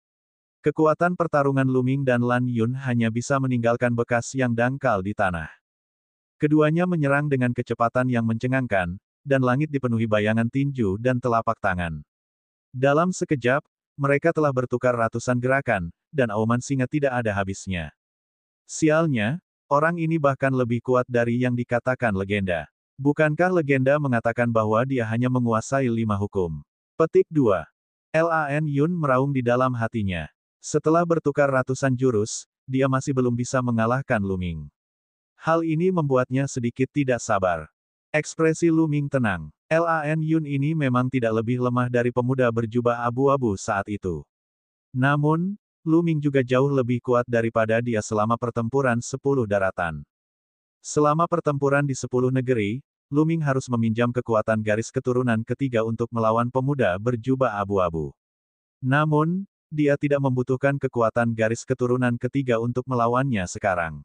Kekuatan pertarungan Luming dan Lan Yun hanya bisa meninggalkan bekas yang dangkal di tanah. Keduanya menyerang dengan kecepatan yang mencengangkan, dan langit dipenuhi bayangan tinju dan telapak tangan. Dalam sekejap, mereka telah bertukar ratusan gerakan, dan auman singa tidak ada habisnya. Sialnya, orang ini bahkan lebih kuat dari yang dikatakan legenda. Bukankah legenda mengatakan bahwa dia hanya menguasai 5 hukum? Petik 2. Lan Yun meraung di dalam hatinya. Setelah bertukar ratusan jurus, dia masih belum bisa mengalahkan Luming. Hal ini membuatnya sedikit tidak sabar. Ekspresi Luming tenang. Lan Yun ini memang tidak lebih lemah dari pemuda berjubah abu-abu saat itu. Namun, Lu Ming juga jauh lebih kuat daripada dia selama pertempuran 10 daratan. Selama pertempuran di 10 negeri, Lu Ming harus meminjam kekuatan garis keturunan ketiga untuk melawan pemuda berjubah abu-abu. Namun, dia tidak membutuhkan kekuatan garis keturunan ketiga untuk melawannya sekarang.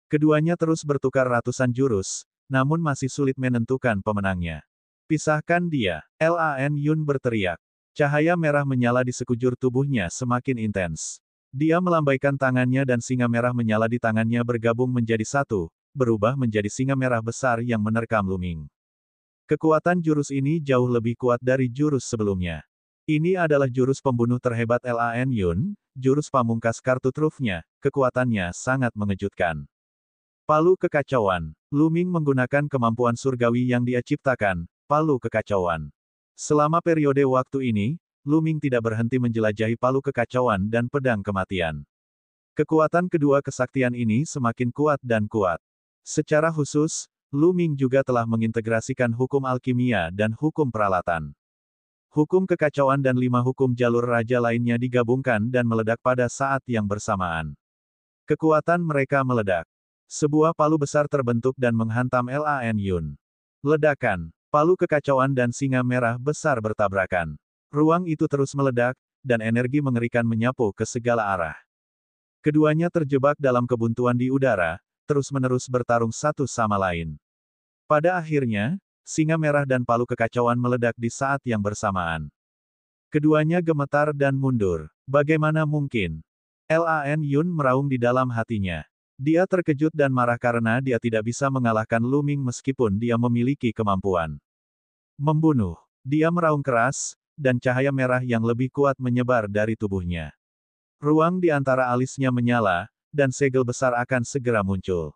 Keduanya terus bertukar ratusan jurus, namun masih sulit menentukan pemenangnya. Pisahkan dia, Lan Yun berteriak. Cahaya merah menyala di sekujur tubuhnya semakin intens. Dia melambaikan tangannya dan singa merah menyala di tangannya bergabung menjadi satu, berubah menjadi singa merah besar yang menerkam Lu Ming. Kekuatan jurus ini jauh lebih kuat dari jurus sebelumnya. Ini adalah jurus pembunuh terhebat Lan Yun, jurus pamungkas kartu trufnya, kekuatannya sangat mengejutkan. Palu kekacauan. Lu Ming menggunakan kemampuan surgawi yang dia ciptakan, palu kekacauan. Selama periode waktu ini, Lu Ming tidak berhenti menjelajahi palu kekacauan dan pedang kematian. Kekuatan kedua kesaktian ini semakin kuat dan kuat. Secara khusus, Lu Ming juga telah mengintegrasikan hukum alkimia dan hukum peralatan. Hukum kekacauan dan 5 hukum jalur raja lainnya digabungkan dan meledak pada saat yang bersamaan. Kekuatan mereka meledak. Sebuah palu besar terbentuk dan menghantam Lan Yun. Ledakan. Palu kekacauan dan singa merah besar bertabrakan. Ruang itu terus meledak, dan energi mengerikan menyapu ke segala arah. Keduanya terjebak dalam kebuntuan di udara, terus-menerus bertarung satu sama lain. Pada akhirnya, singa merah dan palu kekacauan meledak di saat yang bersamaan. Keduanya gemetar dan mundur. Bagaimana mungkin? Lan Yun meraung di dalam hatinya. Dia terkejut dan marah karena dia tidak bisa mengalahkan Lu Ming meskipun dia memiliki kemampuan membunuh. Dia meraung keras, dan cahaya merah yang lebih kuat menyebar dari tubuhnya. Ruang di antara alisnya menyala, dan segel besar akan segera muncul.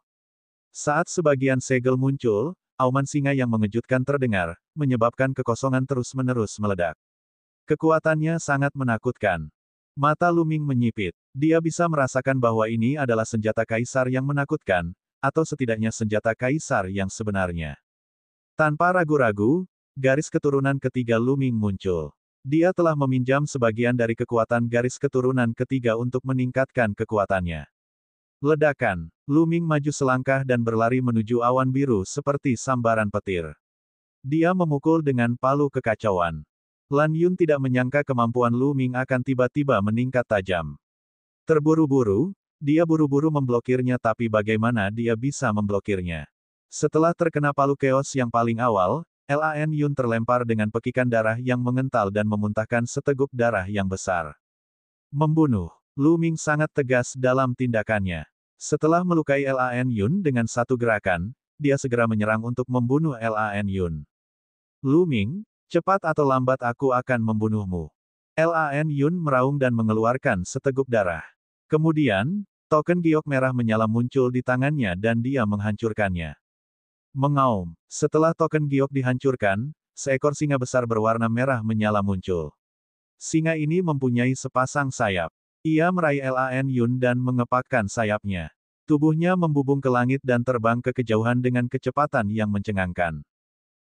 Saat sebagian segel muncul, auman singa yang mengejutkan terdengar, menyebabkan kekosongan terus-menerus meledak. Kekuatannya sangat menakutkan. Mata Lu Ming menyipit. Dia bisa merasakan bahwa ini adalah senjata kaisar yang menakutkan, atau setidaknya senjata kaisar yang sebenarnya. Tanpa ragu-ragu, garis keturunan ketiga Lu Ming muncul. Dia telah meminjam sebagian dari kekuatan garis keturunan ketiga untuk meningkatkan kekuatannya. Ledakan. Lu Ming maju selangkah dan berlari menuju awan biru seperti sambaran petir. Dia memukul dengan palu kekacauan. Lan Yun tidak menyangka kemampuan Lu Ming akan tiba-tiba meningkat tajam. Terburu-buru, dia buru-buru memblokirnya tapi bagaimana dia bisa memblokirnya? Setelah terkena palu keos yang paling awal, Lan Yun terlempar dengan pekikan darah yang mengental dan memuntahkan seteguk darah yang besar. Membunuh. Lu Ming sangat tegas dalam tindakannya. Setelah melukai Lan Yun dengan satu gerakan, dia segera menyerang untuk membunuh Lan Yun. Lu Ming, cepat atau lambat aku akan membunuhmu. Lan Yun meraung dan mengeluarkan seteguk darah. Kemudian, token giok merah menyala muncul di tangannya dan dia menghancurkannya. Mengaum. Setelah token giok dihancurkan, seekor singa besar berwarna merah menyala muncul. Singa ini mempunyai sepasang sayap. Ia meraih Lan Yun dan mengepakkan sayapnya. Tubuhnya membubung ke langit dan terbang ke kejauhan dengan kecepatan yang mencengangkan.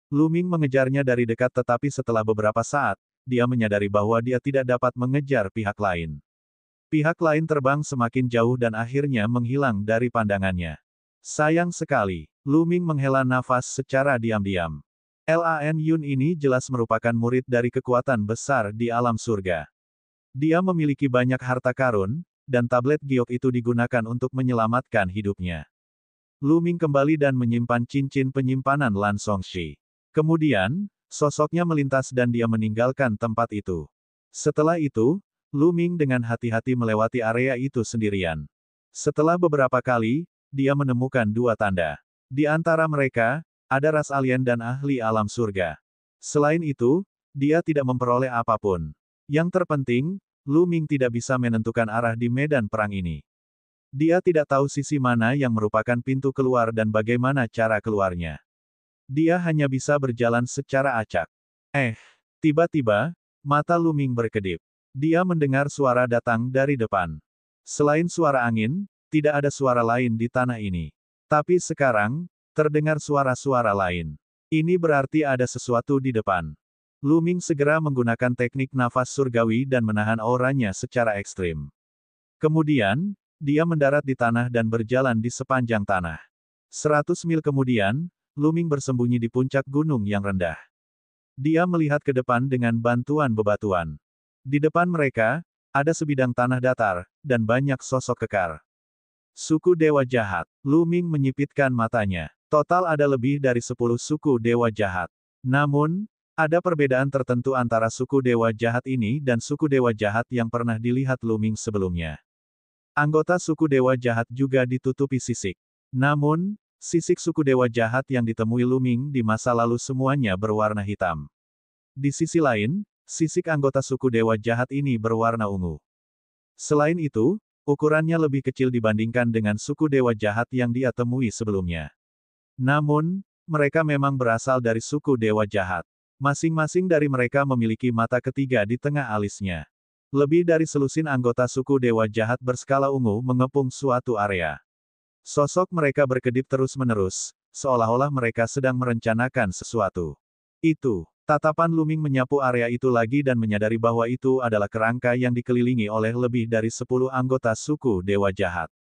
Lu Ming mengejarnya dari dekat tetapi setelah beberapa saat, dia menyadari bahwa dia tidak dapat mengejar pihak lain. Pihak lain terbang semakin jauh dan akhirnya menghilang dari pandangannya. Sayang sekali, Lu Ming menghela nafas secara diam-diam. Lan Yun ini jelas merupakan murid dari kekuatan besar di alam surga. Dia memiliki banyak harta karun, dan tablet giok itu digunakan untuk menyelamatkan hidupnya. Lu Ming kembali dan menyimpan cincin penyimpanan Lan Songshi. Kemudian, sosoknya melintas dan dia meninggalkan tempat itu. Setelah itu, Lu Ming dengan hati-hati melewati area itu sendirian. Setelah beberapa kali, dia menemukan dua tanda. Di antara mereka, ada ras alien dan ahli alam surga. Selain itu, dia tidak memperoleh apapun. Yang terpenting, Lu Ming tidak bisa menentukan arah di medan perang ini. Dia tidak tahu sisi mana yang merupakan pintu keluar dan bagaimana cara keluarnya. Dia hanya bisa berjalan secara acak. Tiba-tiba, mata Lu Ming berkedip. Dia mendengar suara datang dari depan. Selain suara angin, tidak ada suara lain di tanah ini. Tapi sekarang, terdengar suara-suara lain. Ini berarti ada sesuatu di depan. Lu Ming segera menggunakan teknik nafas surgawi dan menahan auranya secara ekstrim. Kemudian, dia mendarat di tanah dan berjalan di sepanjang tanah. 100 mil kemudian, Luming bersembunyi di puncak gunung yang rendah. Dia melihat ke depan dengan bantuan bebatuan. Di depan mereka, ada sebidang tanah datar, dan banyak sosok kekar. Suku Dewa Jahat. Luming menyipitkan matanya. Total ada lebih dari 10 suku Dewa Jahat. Namun, ada perbedaan tertentu antara suku Dewa Jahat ini dan suku Dewa Jahat yang pernah dilihat Luming sebelumnya. Anggota suku Dewa Jahat juga ditutupi sisik. Namun, sisik suku Dewa Jahat yang ditemui Luming di masa lalu semuanya berwarna hitam. Di sisi lain, sisik anggota suku Dewa Jahat ini berwarna ungu. Selain itu, ukurannya lebih kecil dibandingkan dengan suku Dewa Jahat yang dia temui sebelumnya. Namun, mereka memang berasal dari suku Dewa Jahat. Masing-masing dari mereka memiliki mata ketiga di tengah alisnya. Lebih dari selusin anggota suku Dewa Jahat berskala ungu mengepung suatu area. Sosok mereka berkedip terus-menerus, seolah-olah mereka sedang merencanakan sesuatu. Tatapan Luming menyapu area itu lagi dan menyadari bahwa itu adalah kerangka yang dikelilingi oleh lebih dari 10 anggota suku Dewa Jahat.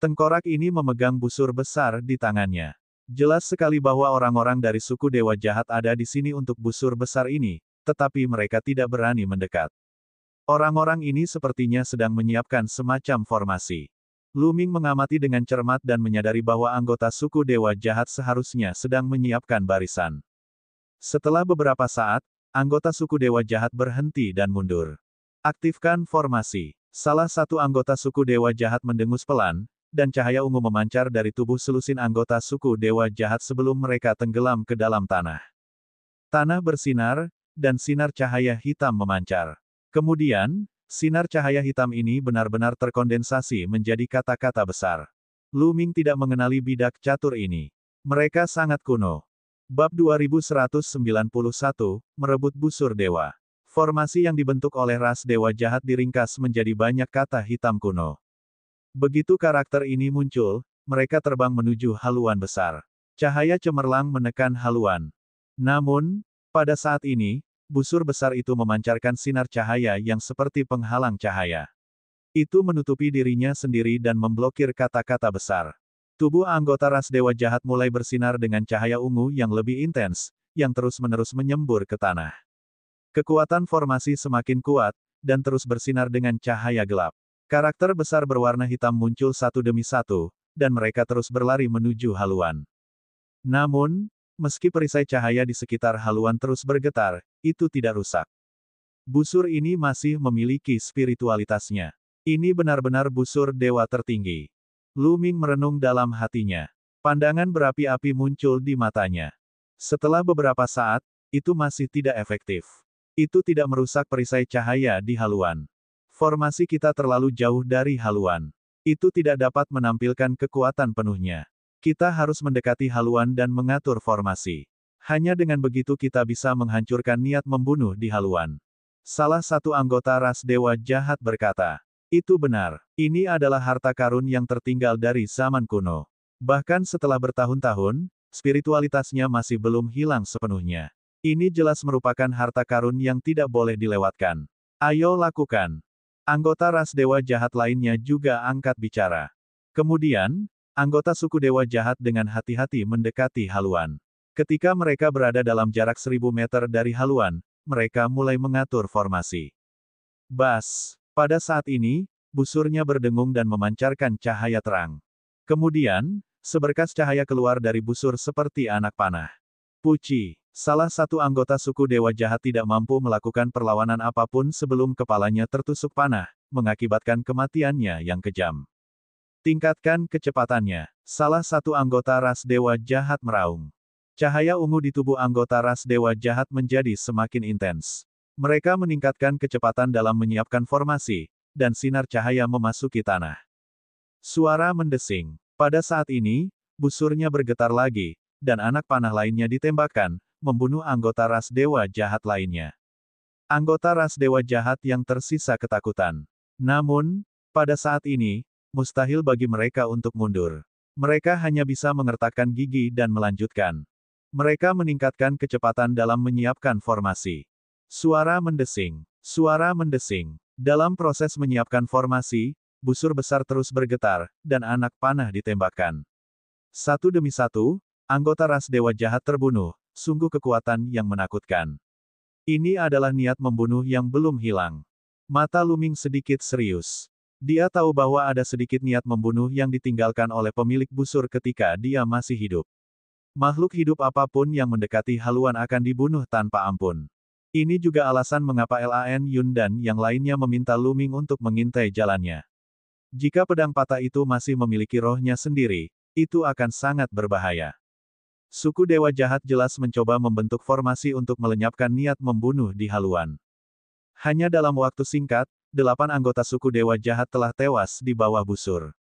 Tengkorak ini memegang busur besar di tangannya. Jelas sekali bahwa orang-orang dari suku Dewa Jahat ada di sini untuk busur besar ini, tetapi mereka tidak berani mendekat. Orang-orang ini sepertinya sedang menyiapkan semacam formasi. Luming mengamati dengan cermat dan menyadari bahwa anggota suku Dewa Jahat seharusnya sedang menyiapkan barisan. Setelah beberapa saat, anggota suku Dewa Jahat berhenti dan mundur. Aktifkan formasi. Salah satu anggota suku Dewa Jahat mendengus pelan, dan cahaya ungu memancar dari tubuh selusin anggota suku Dewa Jahat sebelum mereka tenggelam ke dalam tanah. Tanah bersinar, dan sinar cahaya hitam memancar. Kemudian, sinar cahaya hitam ini benar-benar terkondensasi menjadi kata-kata besar. Luming tidak mengenali bidak catur ini. Mereka sangat kuno. Bab 2191, Merebut Busur Dewa. Formasi yang dibentuk oleh ras Dewa Jahat diringkas menjadi banyak kata hitam kuno. Begitu karakter ini muncul, mereka terbang menuju haluan besar. Cahaya cemerlang menekan haluan. Namun, pada saat ini, busur besar itu memancarkan sinar cahaya yang seperti penghalang cahaya. Itu menutupi dirinya sendiri dan memblokir kata-kata besar. Tubuh anggota ras Dewa Jahat mulai bersinar dengan cahaya ungu yang lebih intens, yang terus-menerus menyembur ke tanah. Kekuatan formasi semakin kuat, dan terus bersinar dengan cahaya gelap. Karakter besar berwarna hitam muncul satu demi satu, dan mereka terus berlari menuju haluan. Namun, meski perisai cahaya di sekitar haluan terus bergetar, itu tidak rusak. Busur ini masih memiliki spiritualitasnya. Ini benar-benar busur dewa tertinggi. Luming merenung dalam hatinya. Pandangan berapi-api muncul di matanya. Setelah beberapa saat, itu masih tidak efektif. Itu tidak merusak perisai cahaya di haluan. Formasi kita terlalu jauh dari haluan. Itu tidak dapat menampilkan kekuatan penuhnya. Kita harus mendekati haluan dan mengatur formasi. Hanya dengan begitu kita bisa menghancurkan niat membunuh di haluan. Salah satu anggota ras Dewa Jahat berkata, "Itu benar. Ini adalah harta karun yang tertinggal dari zaman kuno. Bahkan setelah bertahun-tahun, spiritualitasnya masih belum hilang sepenuhnya. Ini jelas merupakan harta karun yang tidak boleh dilewatkan. Ayo lakukan." Anggota ras Dewa Jahat lainnya juga angkat bicara. Kemudian, anggota suku Dewa Jahat dengan hati-hati mendekati haluan. Ketika mereka berada dalam jarak 1000 meter dari haluan, mereka mulai mengatur formasi. Bas! Pada saat ini, busurnya berdengung dan memancarkan cahaya terang. Kemudian, seberkas cahaya keluar dari busur seperti anak panah. Puci! Salah satu anggota suku Dewa Jahat tidak mampu melakukan perlawanan apapun sebelum kepalanya tertusuk panah, mengakibatkan kematiannya yang kejam. Tingkatkan kecepatannya. Salah satu anggota ras Dewa Jahat meraung. Cahaya ungu di tubuh anggota ras Dewa Jahat menjadi semakin intens. Mereka meningkatkan kecepatan dalam menyiapkan formasi, dan sinar cahaya memasuki tanah. Suara mendesing. Pada saat ini, busurnya bergetar lagi, dan anak panah lainnya ditembakkan, membunuh anggota ras Dewa Jahat lainnya. Anggota ras Dewa Jahat yang tersisa ketakutan. Namun, pada saat ini, mustahil bagi mereka untuk mundur. Mereka hanya bisa mengertakkan gigi dan melanjutkan. Mereka meningkatkan kecepatan dalam menyiapkan formasi. Suara mendesing. Suara mendesing. Dalam proses menyiapkan formasi, busur besar terus bergetar, dan anak panah ditembakkan. Satu demi satu, anggota ras dewa jahat terbunuh, sungguh kekuatan yang menakutkan. Ini adalah niat membunuh yang belum hilang. Mata Luming sedikit serius. Dia tahu bahwa ada sedikit niat membunuh yang ditinggalkan oleh pemilik busur ketika dia masih hidup. Makhluk hidup apapun yang mendekati haluan akan dibunuh tanpa ampun. Ini juga alasan mengapa Lan Yun dan yang lainnya meminta Luming untuk mengintai jalannya. Jika pedang patah itu masih memiliki rohnya sendiri, itu akan sangat berbahaya. Suku Dewa Jahat jelas mencoba membentuk formasi untuk melenyapkan niat membunuh di haluan. Hanya dalam waktu singkat, 8 anggota suku Dewa Jahat telah tewas di bawah busur.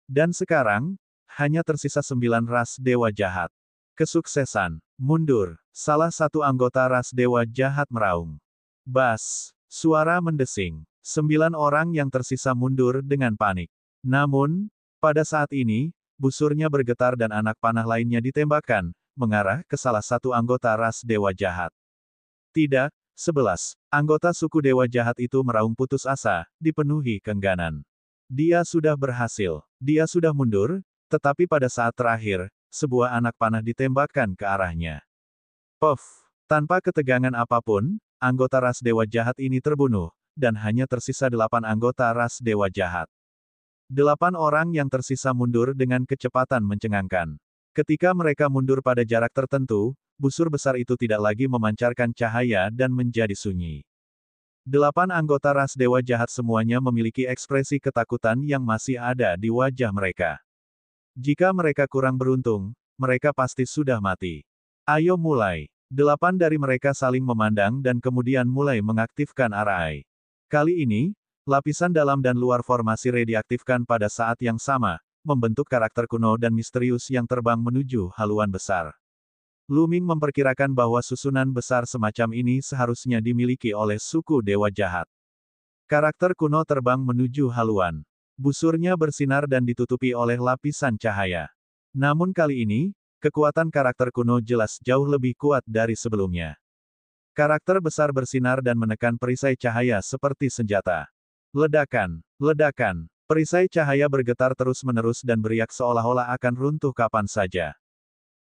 Dan sekarang, hanya tersisa 9 ras Dewa Jahat. Kesuksesan. Mundur. Salah satu anggota ras Dewa Jahat meraung. Bas. Suara mendesing. 9 orang yang tersisa mundur dengan panik. Namun, pada saat ini, busurnya bergetar dan anak panah lainnya ditembakkan, mengarah ke salah satu anggota ras Dewa Jahat. Tidak, 11. Anggota suku Dewa Jahat itu meraung putus asa, dipenuhi keengganan. Dia sudah berhasil. Dia sudah mundur, tetapi pada saat terakhir, sebuah anak panah ditembakkan ke arahnya. Puff! Tanpa ketegangan apapun, anggota ras Dewa Jahat ini terbunuh, dan hanya tersisa 8 anggota ras Dewa Jahat. 8 orang yang tersisa mundur dengan kecepatan mencengangkan. Ketika mereka mundur pada jarak tertentu, busur besar itu tidak lagi memancarkan cahaya dan menjadi sunyi. 8 anggota ras Dewa Jahat semuanya memiliki ekspresi ketakutan yang masih ada di wajah mereka. Jika mereka kurang beruntung, mereka pasti sudah mati. Ayo mulai. 8 dari mereka saling memandang dan kemudian mulai mengaktifkan arai. Kali ini, lapisan dalam dan luar formasi Re diaktifkan pada saat yang sama, membentuk karakter kuno dan misterius yang terbang menuju haluan besar. Luming memperkirakan bahwa susunan besar semacam ini seharusnya dimiliki oleh suku Dewa Jahat. Karakter kuno terbang menuju haluan. Busurnya bersinar dan ditutupi oleh lapisan cahaya. Namun kali ini, kekuatan karakter kuno jelas jauh lebih kuat dari sebelumnya. Karakter besar bersinar dan menekan perisai cahaya seperti senjata. Ledakan, ledakan, perisai cahaya bergetar terus-menerus dan beriak seolah-olah akan runtuh kapan saja.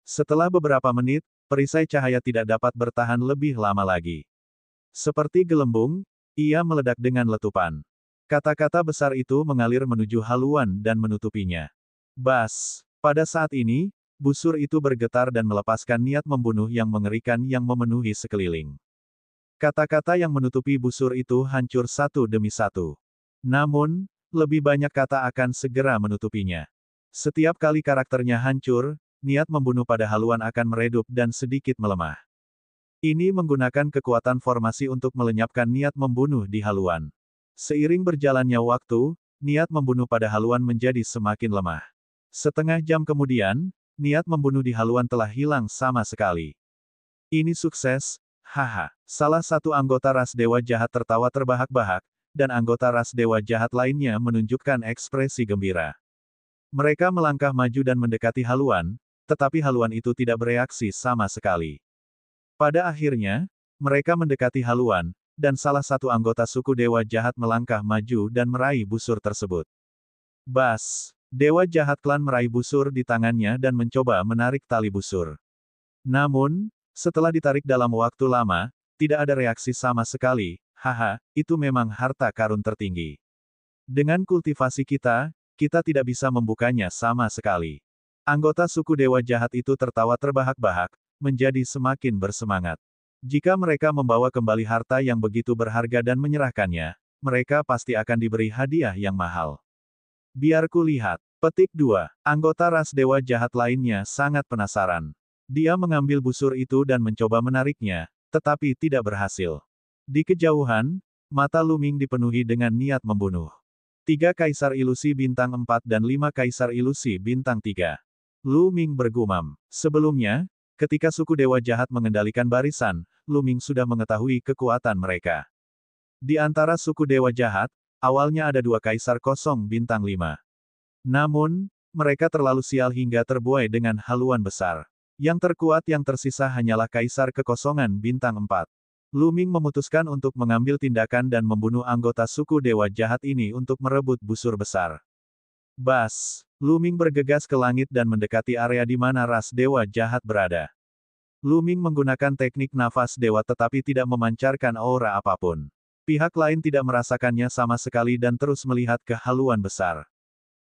Setelah beberapa menit, perisai cahaya tidak dapat bertahan lebih lama lagi. Seperti gelembung, ia meledak dengan letupan. Kata-kata besar itu mengalir menuju haluan dan menutupinya. Bas! Pada saat ini, busur itu bergetar dan melepaskan niat membunuh yang mengerikan yang memenuhi sekeliling. Kata-kata yang menutupi busur itu hancur satu demi satu. Namun, lebih banyak kata akan segera menutupinya. Setiap kali karakternya hancur, niat membunuh pada haluan akan meredup dan sedikit melemah. Ini menggunakan kekuatan formasi untuk melenyapkan niat membunuh di haluan. Seiring berjalannya waktu, niat membunuh pada haluan menjadi semakin lemah. Setengah jam kemudian, niat membunuh di haluan telah hilang sama sekali. Ini sukses, haha. Salah satu anggota ras Dewa Jahat tertawa terbahak-bahak, dan anggota ras Dewa Jahat lainnya menunjukkan ekspresi gembira. Mereka melangkah maju dan mendekati haluan, tetapi haluan itu tidak bereaksi sama sekali. Pada akhirnya, mereka mendekati haluan, dan salah satu anggota suku Dewa Jahat melangkah maju dan meraih busur tersebut. Bas! Dewa Jahat klan meraih busur di tangannya dan mencoba menarik tali busur. Namun, setelah ditarik dalam waktu lama, tidak ada reaksi sama sekali. Haha, itu memang harta karun tertinggi. Dengan kultivasi kita, kita tidak bisa membukanya sama sekali. Anggota suku Dewa Jahat itu tertawa terbahak-bahak, menjadi semakin bersemangat. Jika mereka membawa kembali harta yang begitu berharga dan menyerahkannya, mereka pasti akan diberi hadiah yang mahal. Biar kulihat. Petik 2. Anggota ras Dewa Jahat lainnya sangat penasaran. Dia mengambil busur itu dan mencoba menariknya, tetapi tidak berhasil. Di kejauhan, mata Luming dipenuhi dengan niat membunuh. 3 Kaisar Ilusi Bintang 4 dan 5 Kaisar Ilusi Bintang 3. Luming bergumam. Sebelumnya, ketika suku Dewa Jahat mengendalikan barisan, Luming sudah mengetahui kekuatan mereka. Di antara suku Dewa Jahat, awalnya ada 2 Kaisar Kosong Bintang 5. Namun, mereka terlalu sial hingga terbuai dengan haluan besar. Yang terkuat yang tersisa hanyalah Kaisar Kekosongan Bintang 4. Lu Ming memutuskan untuk mengambil tindakan dan membunuh anggota suku Dewa Jahat ini untuk merebut busur besar. Bas! Lu Ming bergegas ke langit dan mendekati area di mana ras Dewa Jahat berada. Lu Ming menggunakan teknik nafas dewa tetapi tidak memancarkan aura apapun. Pihak lain tidak merasakannya sama sekali dan terus melihat kehaluan besar.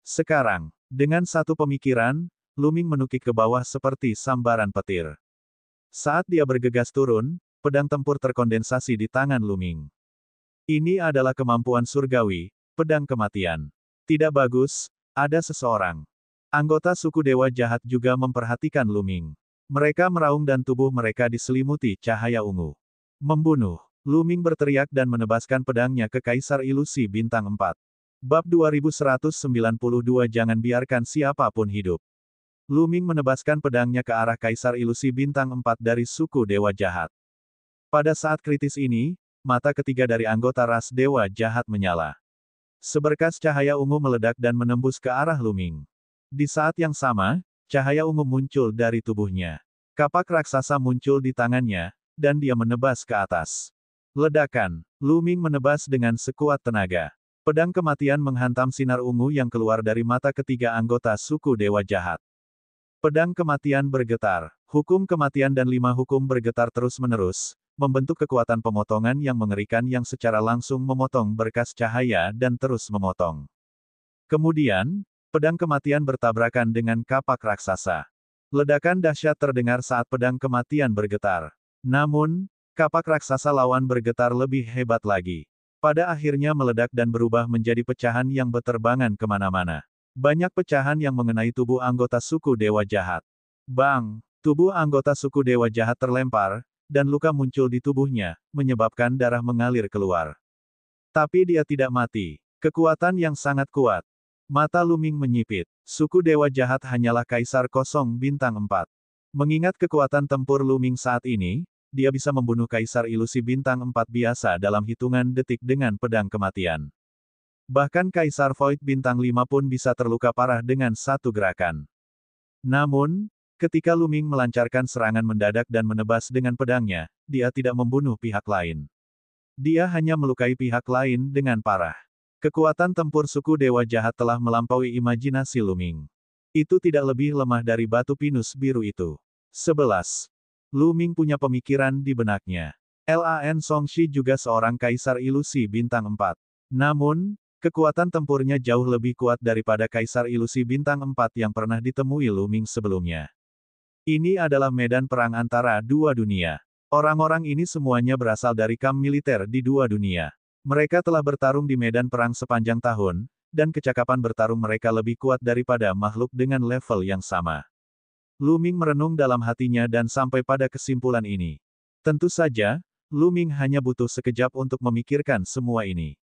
Sekarang, dengan satu pemikiran, Lu Ming menukik ke bawah seperti sambaran petir. Saat dia bergegas turun, pedang tempur terkondensasi di tangan Lu Ming. Ini adalah kemampuan surgawi, pedang kematian. Tidak bagus, ada seseorang. Anggota suku Dewa Jahat juga memperhatikan Lu Ming. Mereka meraung dan tubuh mereka diselimuti cahaya ungu. Membunuh. Lu Ming berteriak dan menebaskan pedangnya ke Kaisar Ilusi Bintang 4. Bab 2192 Jangan biarkan siapapun hidup. Lu Ming menebaskan pedangnya ke arah Kaisar Ilusi Bintang 4 dari suku Dewa Jahat. Pada saat kritis ini, mata ketiga dari anggota ras Dewa Jahat menyala. Seberkas cahaya ungu meledak dan menembus ke arah Lu Ming. Di saat yang sama, cahaya ungu muncul dari tubuhnya. Kapak raksasa muncul di tangannya, dan dia menebas ke atas. Ledakan. Lu Ming menebas dengan sekuat tenaga. Pedang kematian menghantam sinar ungu yang keluar dari mata ketiga anggota suku Dewa Jahat. Pedang kematian bergetar. Hukum kematian dan 5 hukum bergetar terus-menerus, membentuk kekuatan pemotongan yang mengerikan yang secara langsung memotong berkas cahaya dan terus memotong. Kemudian, pedang kematian bertabrakan dengan kapak raksasa. Ledakan dahsyat terdengar saat pedang kematian bergetar. Namun, kapak raksasa lawan bergetar lebih hebat lagi. Pada akhirnya meledak dan berubah menjadi pecahan yang berterbangan kemana-mana. Banyak pecahan yang mengenai tubuh anggota suku Dewa Jahat. Bang! Tubuh anggota suku Dewa Jahat terlempar, dan luka muncul di tubuhnya, menyebabkan darah mengalir keluar. Tapi dia tidak mati. Kekuatan yang sangat kuat. Mata Lu Ming menyipit. Suku Dewa Jahat hanyalah Kaisar Kosong Bintang 4. Mengingat kekuatan tempur Lu Ming saat ini, dia bisa membunuh Kaisar Ilusi Bintang 4 biasa dalam hitungan detik dengan pedang kematian. Bahkan Kaisar Void Bintang 5 pun bisa terluka parah dengan satu gerakan. Namun, ketika Lu Ming melancarkan serangan mendadak dan menebas dengan pedangnya, dia tidak membunuh pihak lain. Dia hanya melukai pihak lain dengan parah. Kekuatan tempur suku Dewa Jahat telah melampaui imajinasi Lu Ming. Itu tidak lebih lemah dari batu pinus biru itu. 11. Lu Ming punya pemikiran di benaknya. Lan Songshi juga seorang Kaisar Ilusi Bintang 4. Namun, kekuatan tempurnya jauh lebih kuat daripada Kaisar Ilusi Bintang 4 yang pernah ditemui Lu Ming sebelumnya. Ini adalah medan perang antara dua dunia. Orang-orang ini semuanya berasal dari kamp militer di dua dunia. Mereka telah bertarung di medan perang sepanjang tahun, dan kecakapan bertarung mereka lebih kuat daripada makhluk dengan level yang sama. Lu Ming merenung dalam hatinya dan sampai pada kesimpulan ini. Tentu saja, Lu Ming hanya butuh sekejap untuk memikirkan semua ini.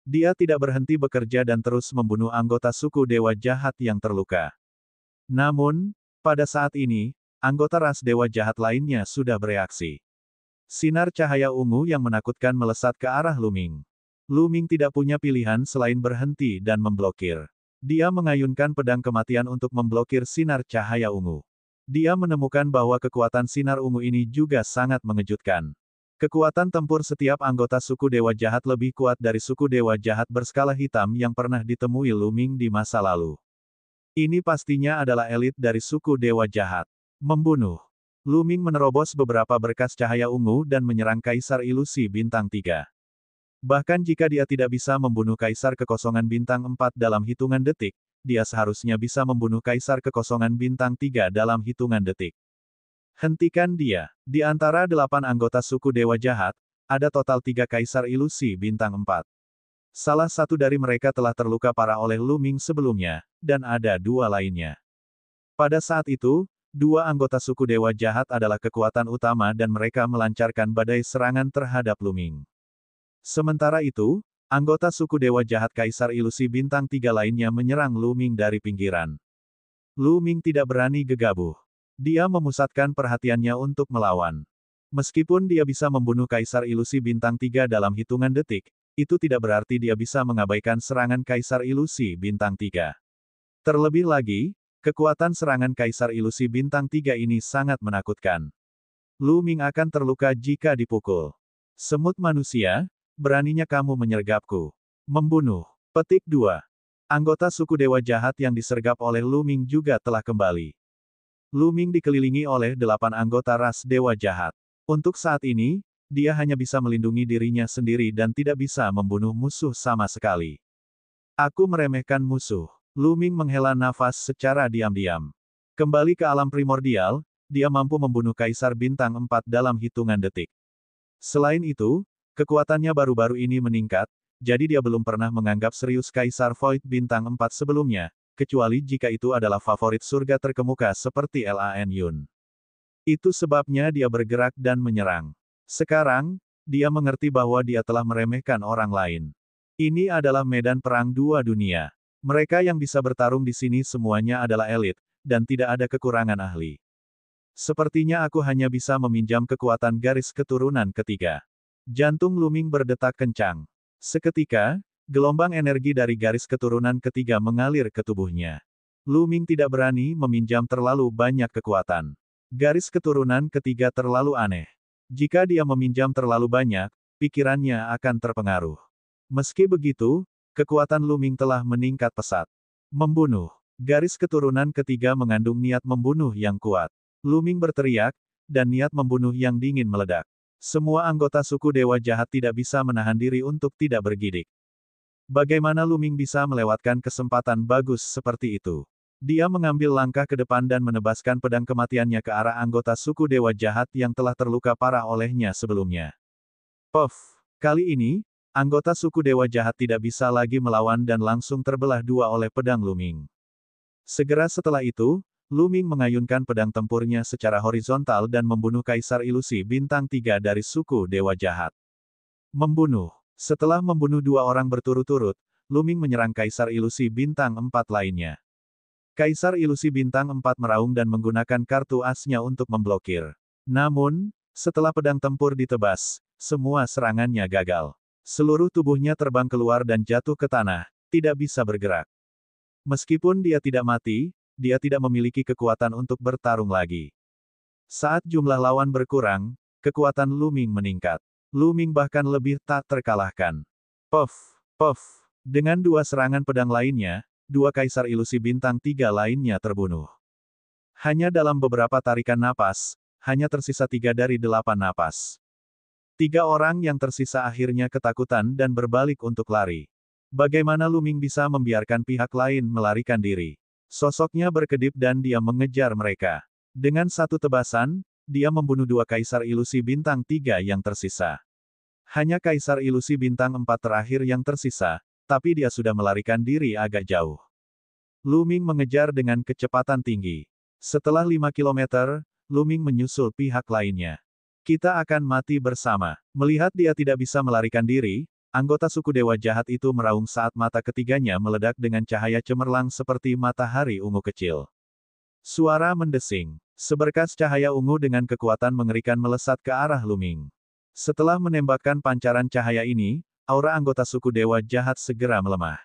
Dia tidak berhenti bekerja dan terus membunuh anggota suku Dewa Jahat yang terluka. Namun, pada saat ini, anggota ras Dewa Jahat lainnya sudah bereaksi. Sinar cahaya ungu yang menakutkan melesat ke arah Lu Ming. Lu Ming tidak punya pilihan selain berhenti dan memblokir. Dia mengayunkan pedang kematian untuk memblokir sinar cahaya ungu. Dia menemukan bahwa kekuatan sinar ungu ini juga sangat mengejutkan. Kekuatan tempur setiap anggota suku Dewa Jahat lebih kuat dari suku Dewa Jahat berskala hitam yang pernah ditemui Lu Ming di masa lalu. Ini pastinya adalah elit dari suku Dewa Jahat. Membunuh. Lu Ming menerobos beberapa berkas cahaya ungu dan menyerang Kaisar Ilusi Bintang 3. Bahkan jika dia tidak bisa membunuh Kaisar Kekosongan Bintang 4 dalam hitungan detik, dia seharusnya bisa membunuh Kaisar Kekosongan Bintang 3 dalam hitungan detik. Hentikan dia. Di antara 8 anggota suku Dewa Jahat, ada total 3 Kaisar Ilusi Bintang 4. Salah satu dari mereka telah terluka parah oleh Lu Ming sebelumnya, dan ada 2 lainnya. Pada saat itu, 2 anggota suku Dewa Jahat adalah kekuatan utama dan mereka melancarkan badai serangan terhadap Lu Ming. Sementara itu, anggota suku Dewa Jahat Kaisar Ilusi Bintang 3 lainnya menyerang Lu Ming dari pinggiran. Lu Ming tidak berani gegabah. Dia memusatkan perhatiannya untuk melawan. Meskipun dia bisa membunuh Kaisar Ilusi Bintang 3 dalam hitungan detik, itu tidak berarti dia bisa mengabaikan serangan Kaisar Ilusi Bintang 3. Terlebih lagi, kekuatan serangan Kaisar Ilusi Bintang 3 ini sangat menakutkan. Lu Ming akan terluka jika dipukul. Semut manusia, beraninya kamu menyergapku. Membunuh. Petik 2. Anggota suku Dewa Jahat yang disergap oleh Lu Ming juga telah kembali. Lu Ming dikelilingi oleh 8 anggota ras Dewa Jahat. Untuk saat ini, dia hanya bisa melindungi dirinya sendiri dan tidak bisa membunuh musuh sama sekali. Aku meremehkan musuh. Lu Ming menghela nafas secara diam-diam. Kembali ke alam primordial, dia mampu membunuh Kaisar Bintang 4 dalam hitungan detik. Selain itu, kekuatannya baru-baru ini meningkat, jadi dia belum pernah menganggap serius Kaisar Void Bintang 4 sebelumnya, kecuali jika itu adalah favorit surga terkemuka seperti Lan Yun. Itu sebabnya dia bergerak dan menyerang. Sekarang, dia mengerti bahwa dia telah meremehkan orang lain. Ini adalah medan perang dua dunia. Mereka yang bisa bertarung di sini semuanya adalah elit, dan tidak ada kekurangan ahli. Sepertinya aku hanya bisa meminjam kekuatan garis keturunan ketiga. Jantung Lu Ming berdetak kencang. Seketika, gelombang energi dari garis keturunan ketiga mengalir ke tubuhnya. Lu Ming tidak berani meminjam terlalu banyak kekuatan. Garis keturunan ketiga terlalu aneh. Jika dia meminjam terlalu banyak, pikirannya akan terpengaruh. Meski begitu, kekuatan Lu Ming telah meningkat pesat. Membunuh. Garis keturunan ketiga mengandung niat membunuh yang kuat. Lu Ming berteriak, dan niat membunuh yang dingin meledak. Semua anggota suku Dewa Jahat tidak bisa menahan diri untuk tidak bergidik. Bagaimana Lu Ming bisa melewatkan kesempatan bagus seperti itu? Dia mengambil langkah ke depan dan menebaskan pedang kematiannya ke arah anggota suku Dewa Jahat yang telah terluka parah olehnya sebelumnya. Puff! Kali ini, anggota suku Dewa Jahat tidak bisa lagi melawan dan langsung terbelah dua oleh pedang Lu Ming. Segera setelah itu, Lu Ming mengayunkan pedang tempurnya secara horizontal dan membunuh Kaisar Ilusi Bintang 3 dari suku Dewa Jahat. Membunuh. Setelah membunuh dua orang berturut-turut, Lu Ming menyerang Kaisar Ilusi Bintang 4 lainnya. Kaisar Ilusi Bintang 4 meraung dan menggunakan kartu asnya untuk memblokir. Namun, setelah pedang tempur ditebas, semua serangannya gagal. Seluruh tubuhnya terbang keluar dan jatuh ke tanah, tidak bisa bergerak. Meskipun dia tidak mati, dia tidak memiliki kekuatan untuk bertarung lagi. Saat jumlah lawan berkurang, kekuatan Lu Ming meningkat. Lu Ming bahkan lebih tak terkalahkan. Puff! Puff! Dengan dua serangan pedang lainnya, dua Kaisar Ilusi Bintang 3 lainnya terbunuh. Hanya dalam beberapa tarikan napas, hanya tersisa 3 dari 8 napas. 3 orang yang tersisa akhirnya ketakutan dan berbalik untuk lari. Bagaimana Lu Ming bisa membiarkan pihak lain melarikan diri? Sosoknya berkedip dan dia mengejar mereka. Dengan satu tebasan, dia membunuh dua Kaisar Ilusi Bintang 3 yang tersisa. Hanya Kaisar Ilusi Bintang 4 terakhir yang tersisa, tapi dia sudah melarikan diri agak jauh. Lu Ming mengejar dengan kecepatan tinggi. Setelah 5 kilometer, Lu Ming menyusul pihak lainnya. Kita akan mati bersama. Melihat dia tidak bisa melarikan diri, anggota suku Dewa Jahat itu meraung saat mata ketiganya meledak dengan cahaya cemerlang seperti matahari ungu kecil. Suara mendesing. Seberkas cahaya ungu dengan kekuatan mengerikan melesat ke arah Lu Ming. Setelah menembakkan pancaran cahaya ini, aura anggota suku Dewa Jahat segera melemah.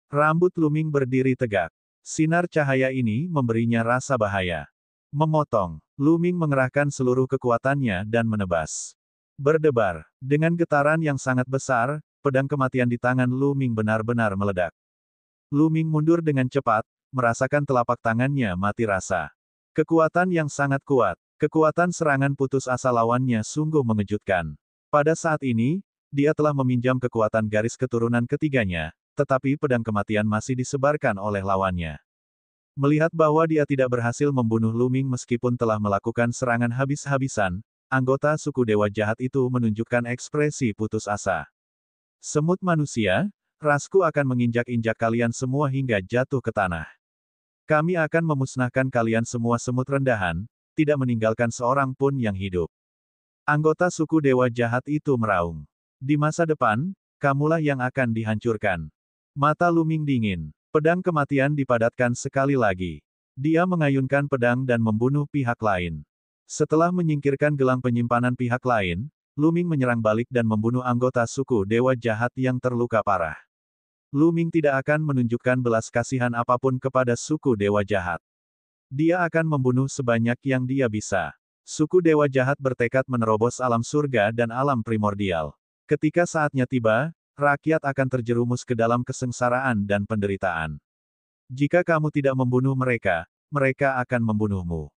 Rambut Lu Ming berdiri tegak. Sinar cahaya ini memberinya rasa bahaya. Memotong. Lu Ming mengerahkan seluruh kekuatannya dan menebas. Berdebar. Dengan getaran yang sangat besar, pedang kematian di tangan Lu Ming benar-benar meledak. Lu Ming mundur dengan cepat, merasakan telapak tangannya mati rasa. Kekuatan yang sangat kuat. Kekuatan serangan putus asa lawannya sungguh mengejutkan. Pada saat ini, dia telah meminjam kekuatan garis keturunan ketiganya, tetapi pedang kematian masih disebarkan oleh lawannya. Melihat bahwa dia tidak berhasil membunuh Lu Ming meskipun telah melakukan serangan habis-habisan, anggota suku Dewa Jahat itu menunjukkan ekspresi putus asa. Semut manusia, rasku akan menginjak-injak kalian semua hingga jatuh ke tanah. Kami akan memusnahkan kalian semua semut rendahan, tidak meninggalkan seorang pun yang hidup. Anggota suku Dewa Jahat itu meraung. Di masa depan, kamulah yang akan dihancurkan. Mata Lu Ming dingin. Pedang kematian dipadatkan sekali lagi. Dia mengayunkan pedang dan membunuh pihak lain. Setelah menyingkirkan gelang penyimpanan pihak lain, Lu Ming menyerang balik dan membunuh anggota suku Dewa Jahat yang terluka parah. Lu Ming tidak akan menunjukkan belas kasihan apapun kepada suku Dewa Jahat. Dia akan membunuh sebanyak yang dia bisa. Suku dewa jahat bertekad menerobos alam surga dan alam primordial. Ketika saatnya tiba, rakyat akan terjerumus ke dalam kesengsaraan dan penderitaan. Jika kamu tidak membunuh mereka, mereka akan membunuhmu.